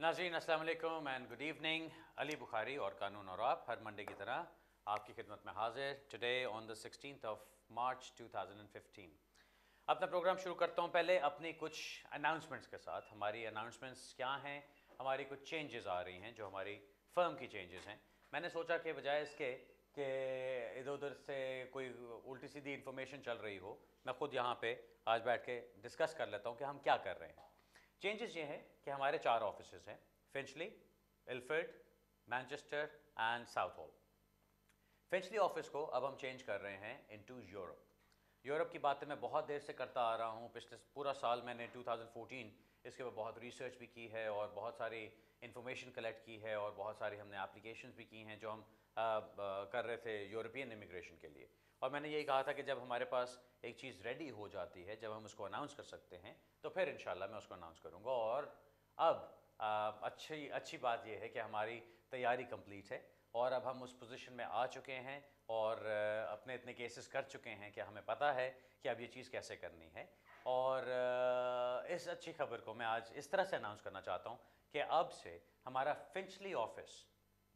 नाज़रीन अस्सलाम वालेकुम and good evening. Ali Bukhari और कानून और आप हर मंडे की तरह आपकी खिदमत में हाजिर। Today on the 16th of March 2015 अपना प्रोग्राम शुरू करता हूँ। पहले अपनी कुछ अनाउंसमेंट्स के साथ। हमारी अनाउंसमेंट्स क्या हैं? हमारी कुछ चेंजेस आ रही हैं जो हमारी फ़र्म की चेंजेस हैं। मैंने सोचा कि बजाय इसके कि इधर उधर से कोई उल्टी सीधी इन्फॉर्मेशन चल रही हो, मैं ख़ुद यहाँ पे आज बैठ के डिस्कस कर लेता हूँ कि हम क्या कर रहे हैं। चेंजेस ये हैं कि हमारे 4 ऑफिसेज हैं: Finchley, Ilford, Manchester and Southall. Finchley office को अब हम चेंज कर रहे हैं इनटू यूरोप। यूरोप की बातें मैं बहुत देर से करता आ रहा हूँ। पिछले पूरा साल मैंने 2014 इसके ऊपर बहुत रिसर्च भी की है और बहुत सारी इन्फॉर्मेशन कलेक्ट की है और बहुत सारी हमने एप्लीकेशंस भी की हैं जो हम कर रहे थे यूरोपियन इमिग्रेशन के लिए। और मैंने यही कहा था कि जब हमारे पास एक चीज़ रेडी हो जाती है, जब हम उसको अनाउंस कर सकते हैं, तो फिर इंशाल्लाह मैं उसको अनाउंस करूँगा। और अब अच्छी अच्छी बात यह है कि हमारी तैयारी कंप्लीट है और अब हम उस पोजीशन में आ चुके हैं और अपने इतने केसेस कर चुके हैं कि हमें पता है कि अब ये चीज़ कैसे करनी है। और इस अच्छी खबर को मैं आज इस तरह से अनाउंस करना चाहता हूँ कि अब से हमारा फिंचली ऑफिस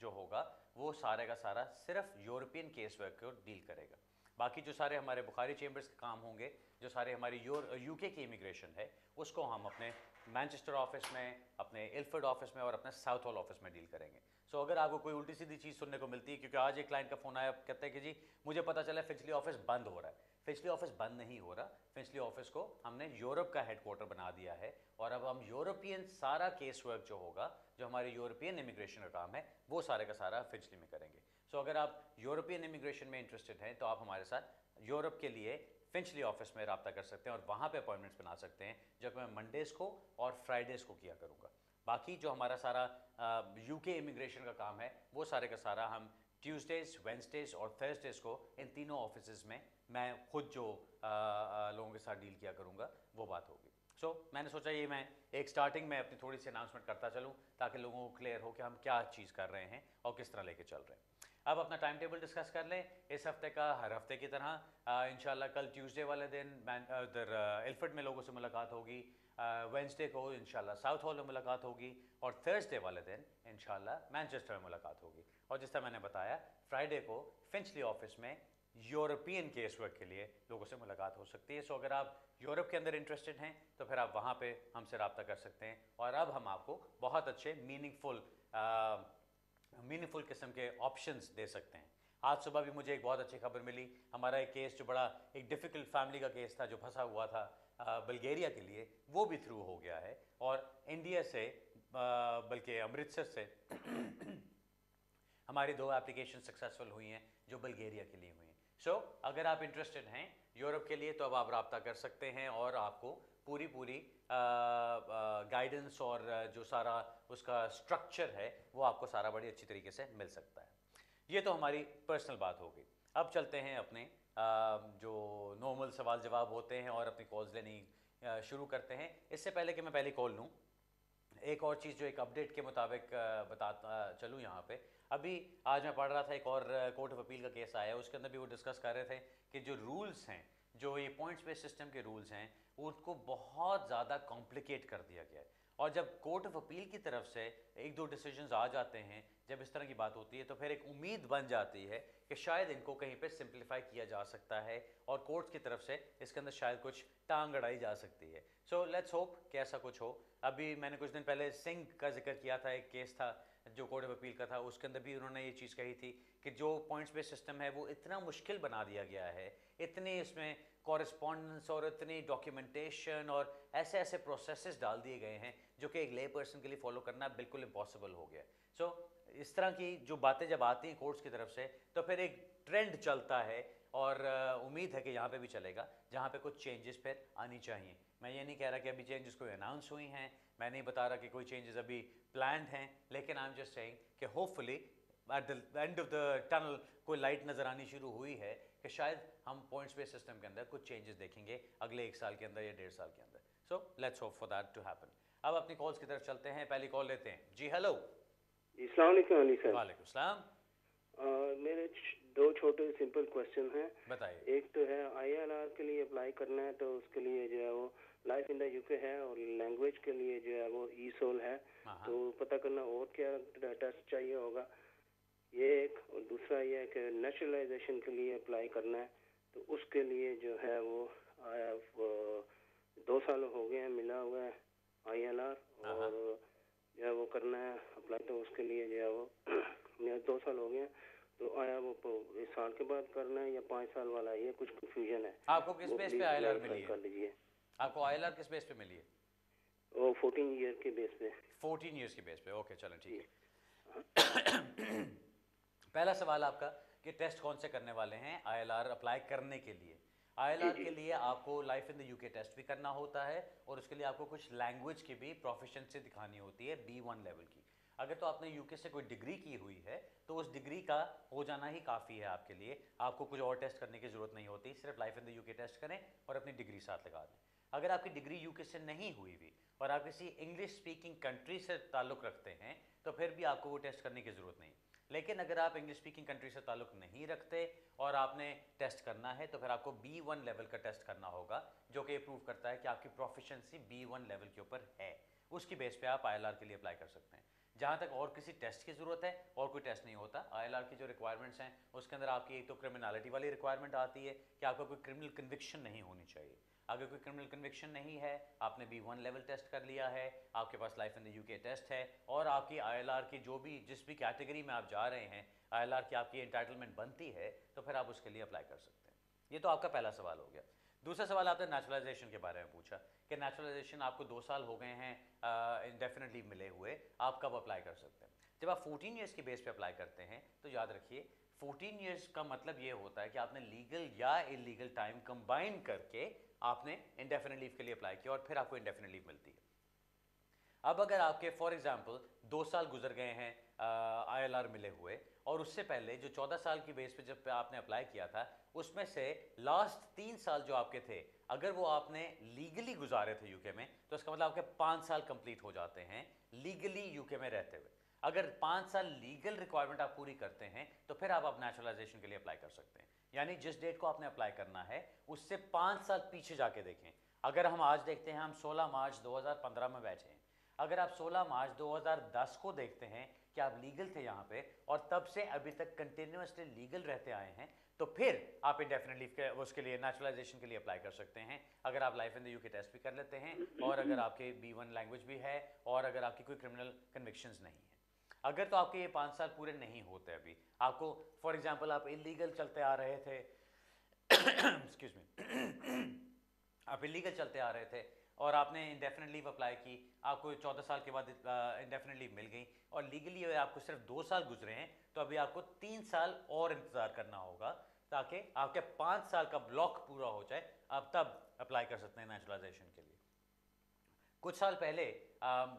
जो होगा वो सारे का सारा सिर्फ यूरोपियन केस वर्क को डील करेगा। बाकी जो सारे हमारे बुखारी चेंबर्स के काम होंगे, जो सारे हमारी यूके की इमिग्रेशन है, उसको हम अपने मैनचेस्टर ऑफिस में, अपने इल्फर्ड ऑफिस में और अपने साउथ हॉल ऑफिस में डील करेंगे। सो अगर आपको कोई उल्टी सीधी चीज़ सुनने को मिलती है, क्योंकि आज एक क्लाइंट का फ़ोन आया, कहते हैं कि जी मुझे पता चला फिंचली ऑफिस बंद हो रहा है। फिंचली ऑफिस बंद नहीं हो रहा। फिंचली ऑफिस को हमने यूरोप का हेडक्वार्टर बना दिया है और अब हम यूरोपियन सारा केस वर्क जो होगा, जो हमारे यूरोपियन इमिग्रेशन का काम है, वो सारे का सारा फिंचली में करेंगे। सो अगर आप यूरोपियन इमिग्रेशन में इंटरेस्टेड हैं तो आप हमारे साथ यूरोप के लिए फिंचली ऑफिस में रब्ता कर सकते हैं और वहाँ पे अपॉइंटमेंट्स बना सकते हैं, जो कि मैं मंडेज़ को और फ्राइडेज़ को किया करूँगा। बाकी जो हमारा सारा यूके इमिग्रेशन का काम है, वो सारे का सारा हम ट्यूसडेज़, वेंसडेज़ और थर्सडेज़ को इन तीनों ऑफिस में मैं खुद जो लोगों के साथ डील किया करूँगा, वो बात होगी। सो मैंने सोचा ये मैं एक स्टार्टिंग में अपनी थोड़ी सी अनाउंसमेंट करता चलूँ ताकि लोगों को क्लियर हो कि हम क्या चीज़ कर रहे हैं और किस तरह लेके चल रहे हैं। अब अपना टाइम टेबल डिस्कस कर लें। इस हफ्ते का हर हफ्ते की तरह इंशाल्लाह कल ट्यूसडे वाले दिन उधर इल्फर्ड में लोगों से मुलाकात होगी, वेंसडे को इंशाल्लाह साउथ हॉल में मुलाकात होगी और थर्सडे वाले दिन इंशाल्लाह मैनचेस्टर में मुलाकात होगी। और जिस तरह मैंने बताया, फ्राइडे को फिंचली ऑफिस में यूरोपियन केस वर्क के लिए लोगों से मुलाकात हो सकती है। सो अगर आप यूरोप के अंदर इंटरेस्टेड हैं तो फिर आप वहाँ पे हमसे रब्ता कर सकते हैं और अब हम आपको बहुत अच्छे मीनिंगफुल किस्म के ऑप्शंस दे सकते हैं। आज सुबह भी मुझे एक बहुत अच्छी खबर मिली। हमारा एक केस जो बड़ा एक डिफ़िकल्ट फैमिली का केस था, जो फंसा हुआ था बल्गेरिया के लिए, वो भी थ्रू हो गया है और इंडिया से बल्कि अमृतसर से हमारी 2 एप्लीकेशन सक्सेसफुल हुई हैं जो बल्गेरिया के लिए हुई हैं। सो अगर आप इंटरेस्टेड हैं यूरोप के लिए तो अब आप रब्ता कर सकते हैं और आपको पूरी गाइडेंस और जो सारा उसका स्ट्रक्चर है वो आपको सारा बड़ी अच्छी तरीके से मिल सकता है। ये तो हमारी पर्सनल बात हो गई। अब चलते हैं अपने जो नॉर्मल सवाल जवाब होते हैं और अपनी कॉल्स लेनी शुरू करते हैं। इससे पहले कि मैं पहली कॉल लूँ, एक और चीज़ जो एक अपडेट के मुताबिक बताता चलूँ यहाँ पे। अभी आज मैं पढ़ रहा था, एक और कोर्ट ऑफ अपील का केस आया है, उसके अंदर भी वो डिस्कस कर रहे थे कि जो रूल्स हैं, जो ये पॉइंट्स बेस्ड सिस्टम के रूल्स हैं, उनको बहुत ज़्यादा कॉम्प्लिकेट कर दिया गया है। और जब कोर्ट ऑफ अपील की तरफ से एक दो डिसीजंस आ जाते हैं, जब इस तरह की बात होती है, तो फिर एक उम्मीद बन जाती है कि शायद इनको कहीं पे सिंप्लीफाई किया जा सकता है और कोर्ट्स की तरफ से इसके अंदर शायद कुछ टांग अड़ाई जा सकती है। सो लेट्स होप कि ऐसा कुछ हो। अभी मैंने कुछ दिन पहले सिंह का जिक्र किया था, एक केस था जो कोर्ट ऑफ अपील का था, उसके अंदर भी उन्होंने ये चीज़ कही थी कि जो पॉइंट्स बेस्ड सिस्टम है वो इतना मुश्किल बना दिया गया है, इतनी इसमें कॉरेस्पॉन्डेंस और इतनी डॉक्यूमेंटेशन और ऐसे ऐसे प्रोसेसेस डाल दिए गए हैं जो कि एक ले पर्सन के लिए फॉलो करना बिल्कुल इम्पॉसिबल हो गया। सो इस तरह की जो बातें जब आती हैं कोर्ट्स की तरफ से, तो फिर एक ट्रेंड चलता है और उम्मीद है कि यहाँ पे भी चलेगा, जहाँ पे कुछ चेंजेस फिर आनी चाहिए। मैं ये नहीं कह रहा कि अभी चेंजेस कोई अनाउंस हुई हैं, मैं नहीं बता रहा कि कोई चेंजेस अभी प्लान्ड हैं, लेकिन आई एम जस्ट सेइंग कि hopefully at the end of the tunnel कोई लाइट नज़र आनी शुरू हुई है कि शायद हम पॉइंट्स बेस्ड सिस्टम के अंदर कुछ चेंजेस देखेंगे अगले 1 साल के अंदर या 1.5 साल के अंदर। So let's hope for that to happen. अब अपनी कॉल्स की तरफ चलते हैं। पहली कॉल लेते हैं। जी हेलो। अस्सलाम वालेकुम अली सर। वालेकुम सलाम। मेरे दो छोटे सिंपल क्वेश्चन हैं। बताइए। एक तो है ILR के लिए अप्लाई करना है, तो उसके लिए जो है वो लाइफ इन द यूके है, और लैंग्वेज के लिए जो है वो ESOL है। तो पता करना और क्या टेस्ट चाहिए होगा, ये एक। और दूसरा ये है कि नेशनलाइजेशन के लिए अप्लाई करना है, तो उसके लिए जो है वो 2 साल हो गए हैं मिला हुआ है ILR, और जो है वो करना है अप्लाई, तो उसके लिए जो है वो 2 साल हो गए हैं, तो आया वो इस साल के बाद करना है या 5 साल वाला, ये कुछ कंफ्यूजन है। आपको किस बेस पे ILR मिली है? कर लीजिए। आपको ILR किस बेस पे मिली है? वो 14 ईयर के बेस पे। 14 ईयर्स के बेस पे, ओके चलें ठीक है। पहला सवाल आपका कि टेस्ट कौन से करने वाले हैं ILR अप्लाई करने के लिए। ILR के लिए आपको life in the UK test भी करना होता है, और उसके लिए आपको कुछ लैंग्वेज की भी प्रोफिशिएंसी दिखानी होती है B1 लेवल की। अगर तो आपने यूके से कोई डिग्री की हुई है तो उस डिग्री का हो जाना ही काफ़ी है आपके लिए, आपको कुछ और टेस्ट करने की ज़रूरत नहीं होती, सिर्फ life in the UK test करें और अपनी डिग्री साथ लगा दें। अगर आपकी डिग्री यूके से नहीं हुई हुई और आप किसी इंग्लिश स्पीकिंग कंट्री से ताल्लुक़ रखते हैं तो फिर भी आपको वो टेस्ट करने की ज़रूरत नहीं। लेकिन अगर आप इंग्लिश स्पीकिंग कंट्री से ताल्लुक़ नहीं रखते और आपने टेस्ट करना है तो फिर आपको B1 लेवल का टेस्ट करना होगा, जो कि प्रूव करता है कि आपकी प्रोफिशिएंसी B1 लेवल के ऊपर है। उसकी बेस पे आप ILR के लिए अप्लाई कर सकते हैं। जहाँ तक और किसी टेस्ट की ज़रूरत है, और कोई टेस्ट नहीं होता। ILR की जो रिक्वायरमेंट्स हैं उसके अंदर आपकी एक तो क्रिमिनलिटी वाली रिक्वायरमेंट आती है कि आपका कोई क्रिमिनल कन्विक्शन नहीं होनी चाहिए। अगर कोई क्रिमिनल कन्विक्शन नहीं है, आपने B1 लेवल टेस्ट कर लिया है, आपके पास life in the UK test है, और आपकी ILR की जो भी जिस भी कैटेगरी में आप जा रहे हैं ILR की आपकी एंटाइटलमेंट बनती है, तो फिर आप उसके लिए अप्लाई कर सकते हैं। ये तो आपका पहला सवाल हो गया। दूसरा सवाल आपने नेचुरलाइजेशन के बारे में पूछा कि नेचुरलाइजेशन आपको 2 साल हो गए हैं इंडेफिनिट लीव मिले हुए, आप कब अप्लाई कर सकते हैं। जब आप 14 ईयर्स की बेस पे अप्लाई करते हैं तो याद रखिए 14 ईयर्स का मतलब ये होता है कि आपने लीगल या इलीगल टाइम कंबाइन करके आपने इंडेफिनिट लीव के लिए अप्लाई किया और फिर आपको इंडेफिनिट लीव मिलती है। अब अगर आपके फॉर एग्जांपल 2 साल गुजर गए हैं ILR मिले हुए, और उससे पहले जो 14 साल की बेस पे जब आपने अप्लाई किया था उसमें से लास्ट 3 साल जो आपके थे, अगर वो आपने लीगली गुजारे थे यूके में, तो इसका मतलब आपके 5 साल कंप्लीट हो जाते हैं लीगली यूके में रहते हुए। अगर 5 साल लीगल रिक्वायरमेंट आप पूरी करते हैं तो फिर आप नेचुरलाइजेशन के लिए अप्लाई कर सकते हैं। यानी जिस डेट को आपने अप्लाई करना है उससे 5 साल पीछे जाके देखें। अगर हम आज देखते हैं, हम 16 मार्च 2015 में बैठे हैं, अगर आप 16 मार्च 2010 को देखते हैं कि आप लीगल थे यहाँ पे और तब से अभी तक कंटिन्यूसली लीगल रहते आए हैं, तो फिर आप इंडेफिनिट लीव के उसके लिए नेचुरलाइजेशन के लिए अप्लाई कर सकते हैं। अगर आप life in the UK test भी कर लेते हैं, और अगर आपके B1 लैंग्वेज भी है, और अगर आपकी कोई क्रिमिनल कन्विक्शंस नहीं है। अगर तो आपके ये 5 साल पूरे नहीं होते, अभी आपको फॉर एग्जाम्पल आप इलीगल चलते आ रहे थे एक्सक्यूज मी आप इलीगल चलते आ रहे थे और आपने इंडेफिनिट लीव अप्लाई की, आपको 14 साल के बाद इंडेफिनिट लीव मिल गई, और लीगली आपको सिर्फ 2 साल गुजरे हैं, तो अभी आपको 3 साल और इंतज़ार करना होगा ताकि आपके 5 साल का ब्लॉक पूरा हो जाए। आप तब अप्लाई कर सकते हैं नेचुरलाइजेशन के लिए। कुछ साल पहले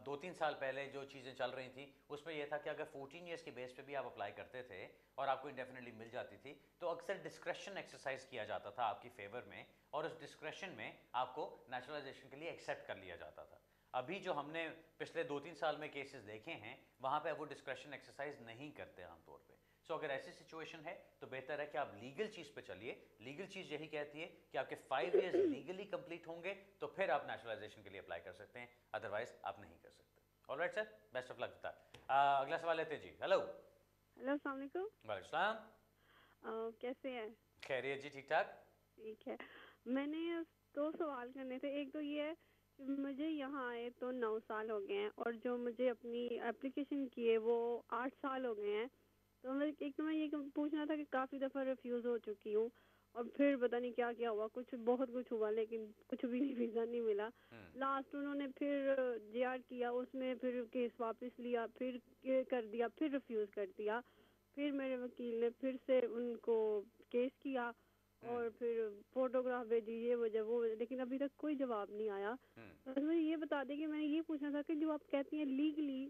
2-3 साल पहले जो चीज़ें चल रही थी उसमें यह था कि अगर 14 ईयर्स के बेस पे भी आप अप्लाई करते थे और आपको इंडेफिनिटली मिल जाती थी, तो अक्सर डिस्क्रेशन एक्सरसाइज किया जाता था आपकी फेवर में, और उस डिस्क्रेशन में आपको नेचुरलाइजेशन के लिए एक्सेप्ट कर लिया जाता था। अभी जो हमने पिछले 2-3 साल में केसेस देखे हैं वहाँ पे वो डिस्क्रेशन एक्सरसाइज नहीं करते आमतौर पे। सो अगर ऐसी सिचुएशन है तो बेहतर है कि आप लीगल चीज़ पे चलिए। लीगल चीज़ यही कहती है कि आपके 5 इयर्स लीगली कंप्लीट होंगे तो फिर आप नेचुरलाइजेशन के लिए अप्लाई कर सकते हैं, अदरवाइज आप नहीं कर सकते। Alright sir, best of luck with that. अगला सवाल लेते हैं जी। हेलो हेलो, अस्सलाम वालेकुम। वालेकुम सलाम। कैसे हैं? खैरियत जी, ठीक ठाक। ठीक है। मैंने 2 सवाल करने थे। एक तो ये है कि मुझे यहाँ आए तो 9 साल हो गए हैं, और जो मुझे अपनी एप्लीकेशन की है वो 8 साल हो गए हैं। तो मैं ये पूछना था कि काफ़ी दफ़ा रिफ्यूज़ हो चुकी हूँ, और फिर पता नहीं क्या क्या हुआ, बहुत कुछ हुआ, लेकिन कुछ भी वीज़ा नहीं मिला। लास्ट उन्होंने फिर JR किया, उसमें फिर केस वापस लिया, फिर कर दिया, फिर रिफ्यूज़ कर दिया। फिर मेरे वकील ने फिर से उनको केस किया और फिर फोटोग्राफ भेजी, ये वजह वो वजह, लेकिन अभी तक कोई जवाब नहीं आया। तो मुझे ये बता दें कि मैंने ये पूछना था कि जो आप कहती हैं लीगली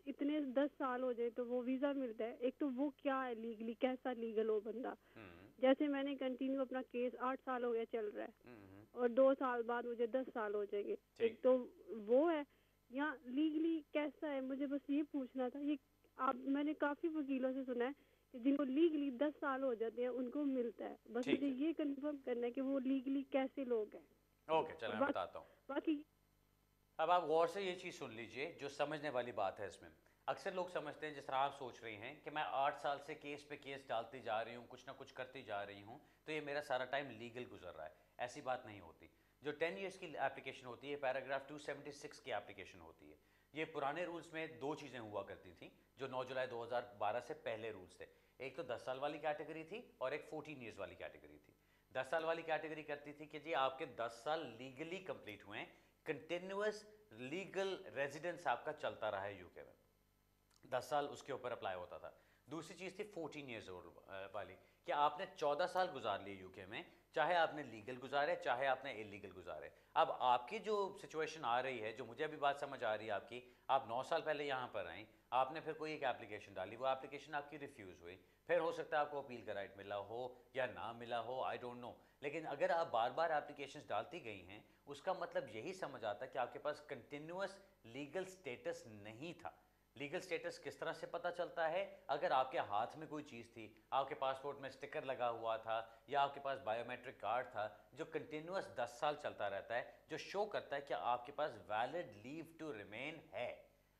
इतने 10 साल हो जाए तो वो वीज़ा मिलता है, एक तो वो क्या है लीगली, कैसा लीगल हो बंदा। जैसे मैंने कंटिन्यू अपना केस 8 साल हो गया चल रहा है, और 2 साल बाद मुझे 10 साल हो जाएंगे, एक तो वो है, या लीगली कैसा है, मुझे बस ये पूछना था। ये आप मैंने काफ़ी वकीलों से सुना है कि जिनको लीगली 10 साल हो जाते हैं उनको मिलता है। बस ठीक मुझे है। ये कंफर्म करना है कि वो लीगली कैसे लोग हैं। ओके, चलो मैं बताता हूँ। बाकी अब आप गौर से ये चीज़ सुन लीजिए जो समझने वाली बात है इसमें। अक्सर लोग समझते हैं जिस तरह आप सोच रही हैं कि मैं 8 साल से केस पे केस डालती जा रही हूँ, कुछ ना कुछ करती जा रही हूँ, तो ये मेरा सारा टाइम लीगल गुजर रहा है। ऐसी बात नहीं होती। जो 10 ईयर्स की एप्लीकेशन होती है, पैराग्राफ 276 की एप्लीकेशन होती है। ये पुराने रूल्स में दो चीज़ें हुआ करती थी जो 9 जुलाई 2012 से पहले रूल्स थे। एक तो 10 साल वाली कैटेगरी थी और एक 14 ईयर्स वाली कैटेगरी थी। 10 साल वाली कैटेगरी करती थी कि जी आपके 10 साल लीगली कंप्लीट हुए, कंटिन्यूस लीगल रेजिडेंस आपका चलता रहा है यूके में, 10 साल उसके ऊपर अप्लाई होता था। दूसरी चीज़ थी 14 ईयर्स ओल्ड वाली, कि आपने 14 साल गुजार लिए यूके में, चाहे आपने लीगल गुजारे चाहे आपने इलीगल गुजारे। अब आपकी जो सिचुएशन आ रही है, जो मुझे अभी बात समझ आ रही है आपकी, आप 9 साल पहले यहाँ पर आई, आपने फिर कोई एक एप्लीकेशन डाली, वो एप्लीकेशन आपकी रिफ्यूज़ हुई, फिर हो सकता है आपको अपील का राइट मिला हो या ना मिला हो, आई डोंट नो। लेकिन अगर आप बार बार एप्लीकेशंस डालती गई हैं, उसका मतलब यही समझ आता है कि आपके पास कंटिन्यूस लीगल स्टेटस नहीं था। लीगल स्टेटस किस तरह से पता चलता है? अगर आपके हाथ में कोई चीज़ थी, आपके पासपोर्ट में स्टिकर लगा हुआ था या आपके पास बायोमेट्रिक कार्ड था जो कंटिन्यूस 10 साल चलता रहता है, जो शो करता है कि आपके पास वैलिड लीव टू रिमेन है।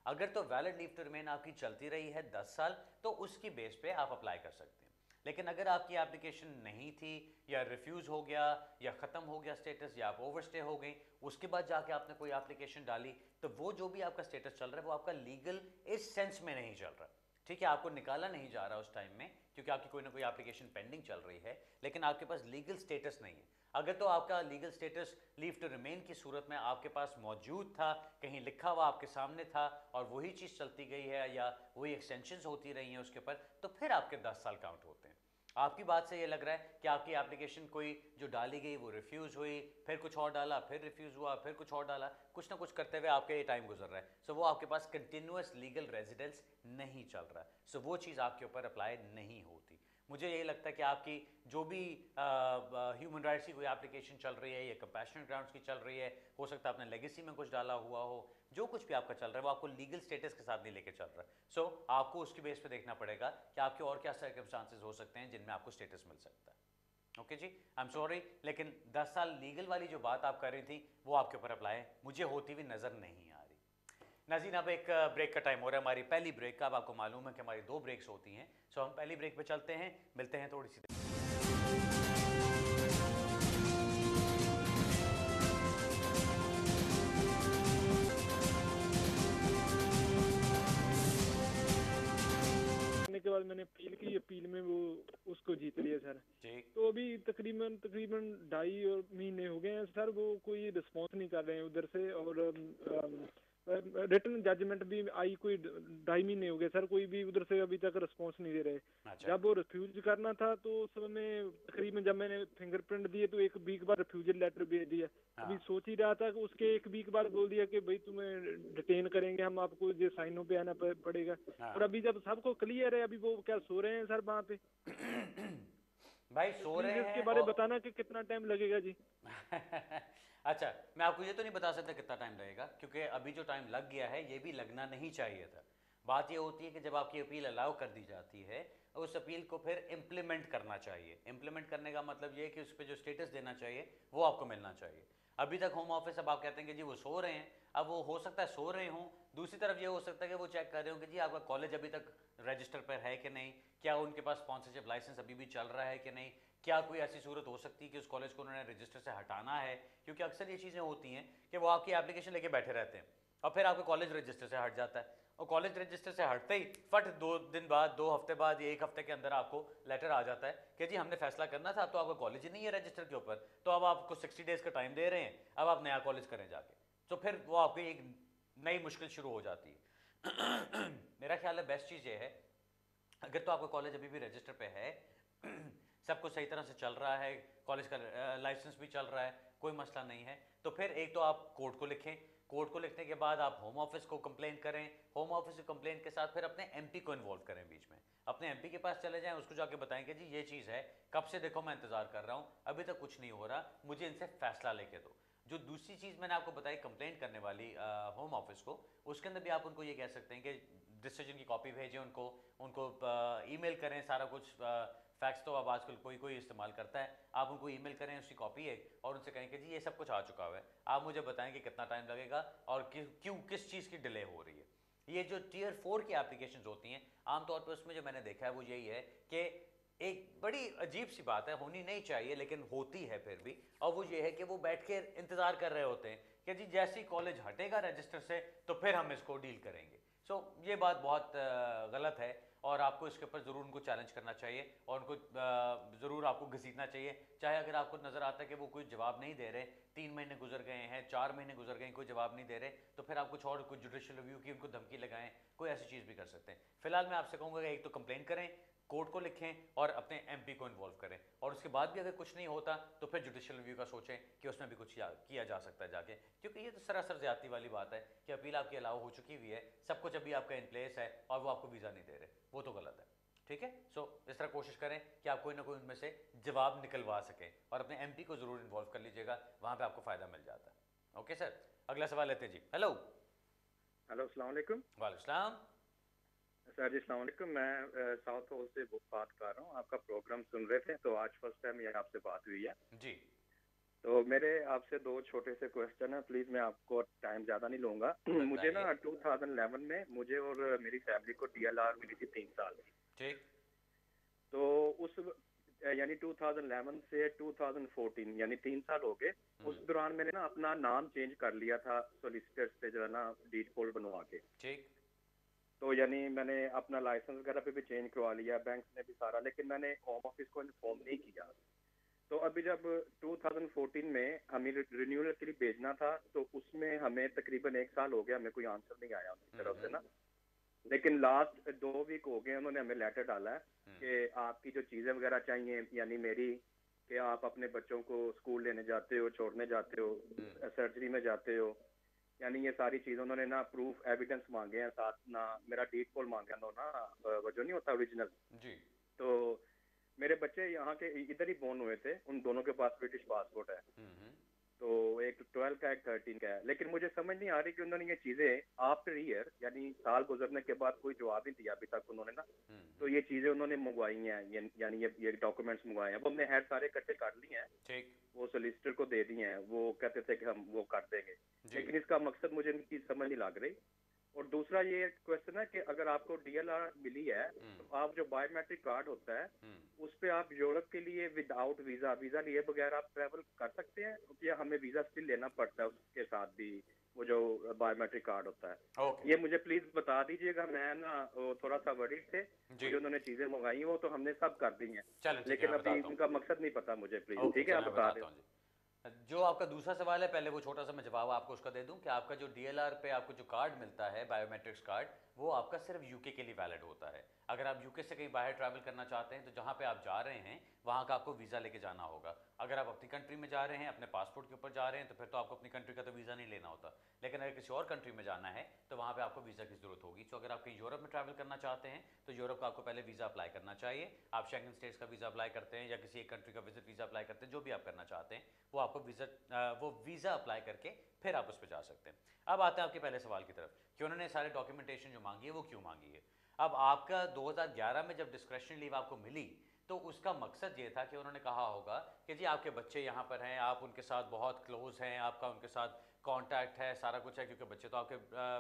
अगर तो वैलिड लीव टू रिमेन आपकी चलती रही है 10 साल, तो उसकी बेस पे आप अप्लाई कर सकते हैं। लेकिन अगर आपकी एप्लीकेशन नहीं थी या रिफ्यूज़ हो गया या ख़त्म हो गया स्टेटस, या आप ओवरस्टे हो गई, उसके बाद जाके आपने कोई एप्लीकेशन डाली, तो वो जो भी आपका स्टेटस चल रहा है वो आपका लीगल इस सेंस में नहीं चल रहा। ठीक है, आपको निकाला नहीं जा रहा उस टाइम में क्योंकि आपकी कोई ना कोई एप्लीकेशन पेंडिंग चल रही है, लेकिन आपके पास लीगल स्टेटस नहीं है। अगर तो आपका legal status leave to remain की सूरत में आपके पास मौजूद था, कहीं लिखा हुआ आपके सामने था और वही चीज़ चलती गई है या वही एक्सटेंशंस होती रही हैं उसके ऊपर, तो फिर आपके 10 साल काउंट होते हैं। आपकी बात से ये लग रहा है कि आपकी एप्लीकेशन कोई जो डाली गई वो रिफ्यूज़ हुई, फिर कुछ और डाला, फिर रिफ्यूज़ हुआ, फिर कुछ और डाला, कुछ ना कुछ करते हुए आपका ये टाइम गुजर रहा है। सो वो आपके पास कंटिन्यूस लीगल रेजिडेंस नहीं चल रहा है, सो वो चीज़ आपके ऊपर अप्लाई नहीं होती। मुझे ये लगता है कि आपकी जो भी ह्यूमन राइट्स की कोई एप्लीकेशन चल रही है या कंपैशनेट ग्राउंड्स की चल रही है, हो सकता है आपने लेगेसी में कुछ डाला हुआ हो, जो कुछ भी आपका चल रहा है वो आपको लीगल स्टेटस के साथ नहीं लेके चल रहा है। सो आपको उसकी बेस पे देखना पड़ेगा कि आपके और क्या सर्कमस्टांसेस हो सकते हैं जिनमें आपको स्टेटस मिल सकता है। ओके जी, आई एम सॉरी, लेकिन 10 साल लीगल वाली जो बात आप कर रही थी वो आपके ऊपर अप्लाई मुझे होती हुई नज़र नहीं आ रही। नाज़रीन, अब एक ब्रेक का टाइम हो रहा है, हमारी पहली ब्रेक का। अब आपको मालूम है कि हमारी 2 ब्रेक्स होती हैं, सो हम पहली ब्रेक पे चलते हैं, मिलते हैं थोड़ी सी। के बाद मैंने अपील की, अपील में वो उसको जीत लिया सर। तो अभी तकरीबन 2.5 महीने हो गए हैं सर, वो कोई रिस्पॉन्स नहीं कर रहे हैं उधर से, और रिटन जजमेंट भी आई कोई 2.5 महीने हो गए सर, कोई भी उधर से अभी तक रिस्पॉन्स नहीं दे रहे। अच्छा। जब वो रिफ्यूज करना था तो उस समय तकरीबन जब मैंने फिंगरप्रिंट दिए तो 1 वीक बाद रिफ्यूजल लेटर भेज दिया। अभी सोच ही रहा था कि उसके 1 वीक बाद बोल दिया कि भाई तुम्हें डिटेन करेंगे, हम आपको ये साइनों पे आना पड़ेगा। और अभी जब सबको क्लियर है, अभी वो क्या सो रहे हैं सर वहाँ पे? भाई सो रहे हैं, इसके बारे में बताना कि कितना टाइम लगेगा जी। अच्छा, मैं आपको ये तो नहीं बता सकता कितना टाइम लगेगा, क्योंकि अभी जो टाइम लग गया है ये भी लगना नहीं चाहिए था। बात ये होती है कि जब आपकी अपील अलाउ कर दी जाती है, उस अपील को फिर इम्प्लीमेंट करना चाहिए। इम्प्लीमेंट करने का मतलब ये है कि उस पर जो स्टेटस देना चाहिए वो आपको मिलना चाहिए। अभी तक होम ऑफिस, अब आप कहते हैं कि जी वो सो रहे हैं, अब वो हो सकता है सो रहे हों, दूसरी तरफ ये हो सकता है कि वो चेक कर रहे हो कि जी आपका कॉलेज अभी तक रजिस्टर पर है कि नहीं, क्या उनके पास स्पॉन्सरशिप लाइसेंस अभी भी चल रहा है कि नहीं, क्या कोई ऐसी सूरत हो सकती है कि उस कॉलेज को उन्होंने रजिस्टर से हटाना है। क्योंकि अक्सर ये चीज़ें होती हैं कि वो आपकी एप्लीकेशन लेके बैठे रहते हैं और फिर आपका कॉलेज रजिस्टर से हट जाता है, और कॉलेज रजिस्टर से हटते ही फट 2 दिन बाद, 2 हफ्ते बाद या 1 हफ्ते के अंदर आपको लेटर आ जाता है कि जी हमने फैसला करना था, अब तो आपका कॉलेज ही नहीं है रजिस्टर के ऊपर, तो अब आपको 60 डेज़ का टाइम दे रहे हैं, अब आप नया कॉलेज करें जाके। तो फिर वो आपकी एक नई मुश्किल शुरू हो जाती है। मेरा ख्याल है बेस्ट चीज़ ये है, अगर तो आपका कॉलेज अभी भी रजिस्टर पे है, सब कुछ सही तरह से चल रहा है, कॉलेज का लाइसेंस भी चल रहा है, कोई मसला नहीं है, तो फिर एक तो आप कोर्ट को लिखें, कोर्ट को लिखने के बाद आप होम ऑफिस को कंप्लेन करें, होम ऑफिस की कंप्लेन के साथ फिर अपने एमपी को इन्वॉल्व करें बीच में, अपने एमपी के पास चले जाएं, उसको जाके बताएं कि जी ये चीज़ है, कब से देखो मैं इंतज़ार कर रहा हूँ, अभी तक कुछ नहीं हो रहा, मुझे इनसे फैसला लेके दो। जो दूसरी चीज़ मैंने आपको बताई कंप्लेंट करने वाली होम ऑफिस को, उसके अंदर भी आप उनको ये कह सकते हैं कि डिसीजन की कॉपी भेजें उनको, उनको ईमेल करें, सारा कुछ फैक्स तो अब आजकल कोई कोई इस्तेमाल करता है, आप उनको ईमेल करें उसकी कॉपी है और उनसे कहें कि जी ये सब कुछ आ चुका हुआ है, आप मुझे बताएं कि कितना टाइम लगेगा और क्यों किस चीज़ की डिले हो रही है। ये जो टियर 4 की एप्लीकेशंस होती हैं आमतौर पर उसमें जो मैंने देखा है वो यही है कि एक बड़ी अजीब सी बात है, होनी नहीं चाहिए लेकिन होती है फिर भी, और वो ये है कि वो बैठ के इंतज़ार कर रहे होते हैं कि जी जैसे ही कॉलेज हटेगा रजिस्टर से तो फिर हम इसको डील करेंगे। सो ये बात बहुत गलत है और आपको इसके ऊपर ज़रूर उनको चैलेंज करना चाहिए और उनको ज़रूर आपको घसीटना चाहिए। चाहे अगर आपको नज़र आता है कि वो कोई जवाब नहीं दे रहे, 3 महीने गुजर गए हैं, 4 महीने गुजर गए हैं, कोई जवाब नहीं दे रहे, तो फिर आप कुछ और, कुछ जुडिशियल रिव्यू की उनको धमकी लगाएं, कोई ऐसी चीज़ भी कर सकते हैं। फिलहाल मैं आपसे कहूँगा कि एक तो कंप्लेंट करें, कोर्ट को लिखें और अपने एमपी को इन्वॉल्व करें, और उसके बाद भी अगर कुछ नहीं होता तो फिर जुडिशियल रिव्यू का सोचें कि उसमें भी कुछ किया जा सकता है जाके, क्योंकि ये तो सरासर ज्यादती वाली बात है कि अपील आपकी अलाउ हो चुकी हुई है, सब कुछ अभी आपका इन प्लेस है और वो आपको वीज़ा नहीं दे रहे, वो तो गलत है। ठीक है, सो इस तरह कोशिश करें कि आप कोई ना कोई उनमें से जवाब निकलवा सकें और अपने एमपी को ज़रूर इन्वॉल्व कर लीजिएगा, वहाँ पर आपको फ़ायदा मिल जाता है। ओके सर, अगला सवाल लेते हैं जी। हेलो अस्सलाम वालेकुम। वालेकुम सलाम सर जी अस्सलाम वालेकुम, मैं साउथ हॉल से बात कर रहा हूँ, आपका प्रोग्राम सुन रहे थे तो आज फर्स्ट टाइम ये आपसे बात हुई है जी। तो मेरे आपसे 2 छोटे से क्वेश्चन है, प्लीज मैं आपको टाइम ज्यादा नहीं लूंगा। मुझे ना 2011 में मुझे और मेरी फैमिली को DLR मिली थी 3 साल की। ठीक। तो उस यानी 2011 से 2014 यानी 3 साल हो गए, उस दौरान मैंने ना अपना नाम चेंज कर लिया था सोलिसिटर से, जो है ना डीड पोल बनवा के। ठीक। तो यानी मैंने अपना लाइसेंस वगैरह पे भी चेंज करवा लिया, बैंक ने भी सारा, लेकिन मैंने होम ऑफिस को इन्फॉर्म नहीं किया। तो अभी जब 2014 में हमें रिन्यूअल के लिए भेजना था तो उसमें हमें तकरीबन 1 साल हो गया, हमें कोई आंसर नहीं आया उनकी तरफ से ना। लेकिन लास्ट 2 वीक हो गए उन्होंने हमें लेटर डाला है कि आपकी जो चीज़ें वगैरह चाहिए, यानी मेरी, कि आप अपने बच्चों को स्कूल लेने जाते हो, छोड़ने जाते हो, सर्जरी में जाते हो, यानी ये सारी चीज़ उन्होंने ना प्रूफ एविडेंस मांगे हैं, साथ ना मेरा डीड पोल मांगे हैं ना, वो जो नहीं होता ओरिजिनल जी। तो मेरे बच्चे यहाँ के इधर ही बोर्न हुए थे, उन दोनों के पास ब्रिटिश पासपोर्ट है। तो एक 12 का एक 13 का है, लेकिन मुझे समझ नहीं आ रही कि उन्होंने ये चीजें आफ्टर ईयर यानी साल गुजरने के बाद कोई जवाब नहीं दिया अभी तक उन्होंने ना। तो ये चीजें उन्होंने मंगवाई हैं, यानी ये डॉक्यूमेंट्स मंगवाए हैं, वो हमने हेड सारे इकट्ठे कर लिए हैं, वो सोलिसिटर को दे दिए हैं, वो कहते थे कि हम वो कर देंगे, लेकिन इसका मकसद मुझे इनकी समझ नहीं लग रही। और दूसरा ये क्वेश्चन है कि अगर आपको DLR मिली है तो आप जो बायोमेट्रिक कार्ड होता है उस पे आप यूरोप के लिए विदाउट वीजा लिए बगैर आप ट्रैवल कर सकते हैं, या हमें वीजा स्टिल लेना पड़ता है उसके साथ भी, वो जो बायोमेट्रिक कार्ड होता है? ये मुझे प्लीज बता दीजिएगा, मैं ना थोड़ा सा वरीड थे, जो उन्होंने चीजें मंगाई वो तो हमने सब कर दी हैं, लेकिन अभी उनका मकसद नहीं पता मुझे, प्लीज ठीक है आप बता दें। जो आपका दूसरा सवाल है पहले वो छोटा सा मैं जवाब आपको उसका दे दूं कि आपका जो DLR पे आपको जो कार्ड मिलता है बायोमेट्रिक्स कार्ड, वो आपका सिर्फ यूके के लिए वैलिड होता है। अगर आप यूके से कहीं बाहर ट्रैवल करना चाहते हैं तो जहाँ पे आप जा रहे हैं वहाँ का आपको वीज़ा लेके जाना होगा। अगर आप अपनी कंट्री में जा रहे हैं, अपने पासपोर्ट के ऊपर जा रहे हैं, तो फिर तो आपको अपनी कंट्री का तो वीज़ा नहीं लेना होता, लेकिन अगर किसी और कंट्री में जाना है तो वहाँ पे आपको वीज़ा की ज़रूरत होगी। तो अगर आप कहीं यूरोप में ट्रैवल करना चाहते हैं तो यूरोप का आपको पहले वीज़ा अप्लाई करना चाहिए। आप शेंगन स्टेट्स का वीज़ा अप्लाई करते हैं या किसी एक कंट्री का विजिट वीज़ा अप्लाई करते हैं, जो भी आप करना चाहते हैं वो आपको वो वीज़ा अप्लाई करके फिर आप उस पर जा सकते हैं। अब आते हैं आपके पहले सवाल की तरफ कि उन्होंने सारे डॉक्यूमेंटेशन जो मांगी है वो क्यों मांगी है। अब आपका 2011 में जब डिस्क्रिशनरी लीव आपको मिली तो उसका मकसद ये था कि उन्होंने कहा होगा कि जी आपके बच्चे यहाँ पर हैं, आप उनके साथ बहुत क्लोज हैं, आपका उनके साथ कांटेक्ट है, सारा कुछ है, क्योंकि बच्चे तो आपके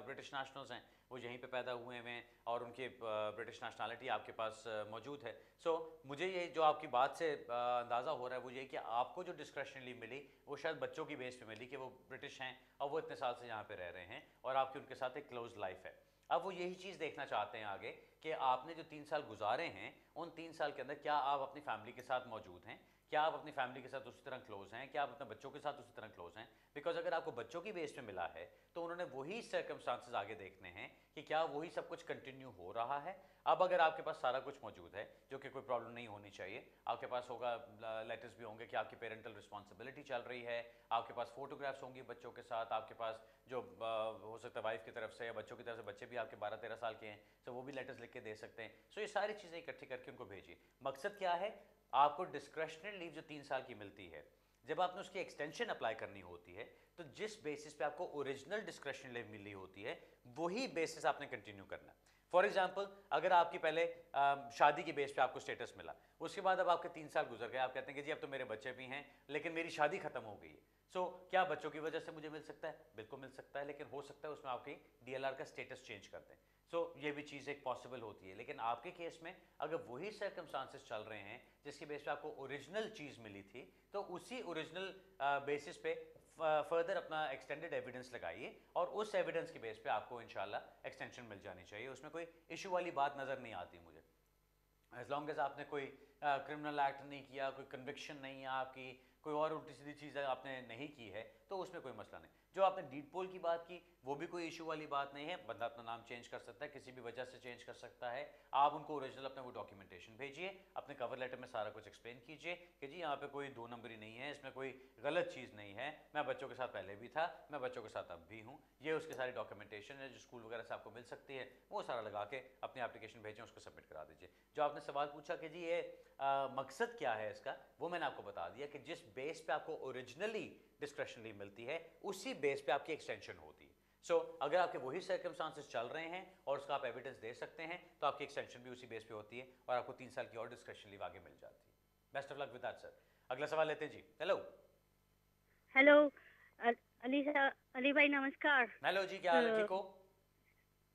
ब्रिटिश नेशनल्स हैं, वो यहीं पे पैदा हुए हैं और उनकी ब्रिटिश नेशनलिटी आपके पास मौजूद है। सो मुझे ये जो आपकी बात से अंदाज़ा हो रहा है वो ये कि आपको जो डिस्क्रिशनरी लीव मिली वो शायद बच्चों की बेस पे मिली कि वो ब्रिटिश हैं और वो इतने साल से यहाँ पे रह रहे हैं और आपकी उनके साथ एक क्लोज लाइफ है। अब वो यही चीज़ देखना चाहते हैं आगे कि आपने जो 3 साल गुजारे हैं उन 3 साल के अंदर क्या आप अपनी फैमिली के साथ मौजूद हैं, क्या आप अपनी फैमिली के साथ उसी तरह क्लोज हैं, क्या आप अपने बच्चों के साथ उसी तरह क्लोज हैं। बिकॉज अगर आपको बच्चों की बेस पे मिला है तो उन्होंने वही सर्कमस्टांसेस आगे देखने हैं कि क्या वही सब कुछ कंटिन्यू हो रहा है। अब अगर आपके पास सारा कुछ मौजूद है, जो कि कोई प्रॉब्लम नहीं होनी चाहिए, आपके पास होगा लेटर्स भी होंगे कि आपकी पेरेंटल रिस्पॉन्सिबिलिटी चल रही है, आपके पास फोटोग्राफ्स होंगी बच्चों के साथ, आपके पास जो हो सकता है वाइफ की तरफ से या बच्चों की तरफ से, बच्चे भी आपके 12-13 साल के हैं तो वो भी लेटर्स लिख के दे सकते हैं। सो ये सारी चीज़ें इकट्ठी करके उनको भेजिए। मकसद क्या है, आपको डिस्क्रिशनरी लीव जो 3 साल की मिलती है, जब आपने उसकी एक्सटेंशन अप्लाई करनी होती है तो जिस बेसिस पे आपको ओरिजिनल डिस्क्रिशनरी लीव मिली होती है वही बेसिस आपने कंटिन्यू करना है। फॉर एग्जाम्पल, अगर आपकी पहले शादी की बेस पे आपको स्टेटस मिला, उसके बाद अब आपके 3 साल गुजर गए, आप कहते हैं कि जी अब तो मेरे बच्चे भी हैं लेकिन मेरी शादी खत्म हो गई है, सो क्या बच्चों की वजह से मुझे मिल सकता है? बिल्कुल मिल सकता है, लेकिन हो सकता है उसमें आपकी DLR का स्टेटस चेंज कर दें। सो ये भी चीज़ एक पॉसिबल होती है। लेकिन आपके केस में अगर वही सर्कमस्टांसेस चल रहे हैं जिसकी बेस पे आपको ओरिजिनल चीज़ मिली थी, तो उसी ओरिजिनल बेसिस पे फर्दर अपना एक्सटेंडेड एविडेंस लगाइए और उस एविडेंस के बेस पे आपको इंशाल्लाह एक्सटेंशन मिल जानी चाहिए। उसमें कोई इशू वाली बात नज़र नहीं आती मुझे, एज लॉन्ग एज आपने कोई क्रिमिनल एक्ट नहीं किया, कोई कन्विक्शन नहीं है आपकी, कोई और उल्टी सीधी चीज़ आपने नहीं की है, तो उसमें कोई मसला नहीं। जो आपने डीड पोल की बात की, वो भी कोई इशू वाली बात नहीं है। बंदा अपना नाम चेंज कर सकता है, किसी भी वजह से चेंज कर सकता है। आप उनको ओरिजिनल अपना वो डॉक्यूमेंटेशन भेजिए, अपने कवर लेटर में सारा कुछ एक्सप्लेन कीजिए कि जी यहाँ पे कोई 2 नंबरी नहीं है, इसमें कोई गलत चीज़ नहीं है, मैं बच्चों के साथ पहले भी था, मैं बच्चों के साथ अब भी हूँ, ये उसकी सारी डॉक्यूमेंटेशन है जो स्कूल वगैरह से आपको मिल सकती है, वो सारा लगा के अपनी एप्लीकेशन भेजें, उसको सबमिट करा दीजिए। जो आपने सवाल पूछा कि जी ये मकसद क्या है इसका, वो मैंने आपको बता दिया कि जिस बेस पे आपको ओरिजिनली डिस्क्रिशनली मिलती है, उसी बेस पे आपकी एक्सटेंशन होती है। सो अगर आपके वही सर्कमस्टांसेस चल रहे हैं और उसका आप एविडेंस दे सकते हैं, तो आपकी एक्सटेंशन भी उसी बेस पे होती है और आपको 3 साल की और डिस्क्रिशनली आगे मिल जाती है। Best of luck with that sir. अगला सवाल लेते हैं जी। हेलो हेलो अली भाई, नमस्कार। हेलो जी, क्या हाल है, ठीक हो?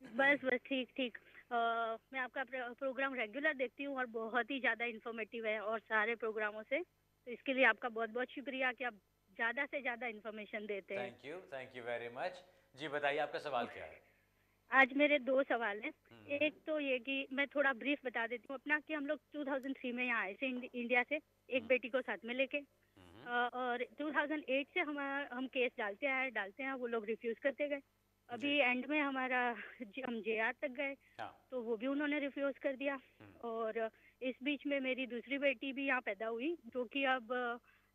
बस ठीक ठीक। मैं आपका प्रोग्राम रेगुलर देखती हूँ और बहुत ही ज़्यादा इन्फॉर्मेटिव है और सारे प्रोग्रामों से, तो इसके लिए आपका बहुत बहुत शुक्रिया कि आप ज़्यादा से ज़्यादा इन्फॉर्मेशन देते हैं। Thank you very much. जी बताइए, आपका सवाल क्या है? आज मेरे 2 सवाल हैं। एक तो ये कि मैं थोड़ा ब्रीफ बता देती हूँ अपना, कि हम लोग 2003 में यहाँ आए थे इंडिया से, एक बेटी को साथ में लेके, और 2008 से हम केस डालते हैं, वो लोग रिफ्यूज़ करते गए। अभी एंड में हमारा हम JR तक गए, तो वो भी उन्होंने रिफ्यूज़ कर दिया। और इस बीच में मेरी दूसरी बेटी भी यहाँ पैदा हुई, जो कि अब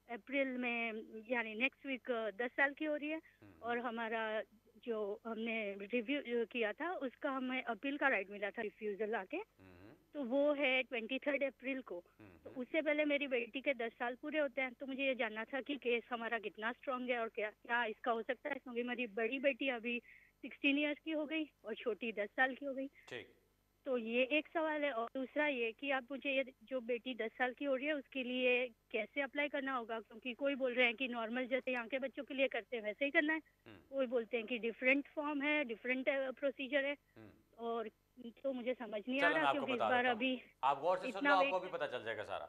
अप्रैल में यानी नेक्स्ट वीक 10 साल की हो रही है। और हमारा जो हमने रिव्यू किया था उसका हमें अपील का राइट मिला था रिफ्यूजल आके, तो वो है 23 अप्रैल को। तो उससे पहले मेरी बेटी के 10 साल पूरे होते हैं, तो मुझे ये जानना था कि केस हमारा कितना स्ट्रांग है और क्या इसका हो सकता है, क्योंकि मेरी बड़ी बेटी अभी 16 इयर्स की हो गई और छोटी 10 साल की हो गई। तो ये एक सवाल है। और दूसरा ये कि आप मुझे ये जो बेटी 10 साल की हो रही है उसके लिए कैसे अप्लाई करना होगा, क्योंकि कोई बोल रहे हैं कि नॉर्मल जैसे यहाँ के बच्चों के लिए करते हैं वैसे ही करना है, कोई बोलते हैं कि डिफरेंट फॉर्म है, डिफरेंट प्रोसीजर है, और तो मुझे समझ नहीं आ रहा, क्योंकि इस बार अभी आप गौर से सुन लो, आपको भी पता चल जाएगा सारा।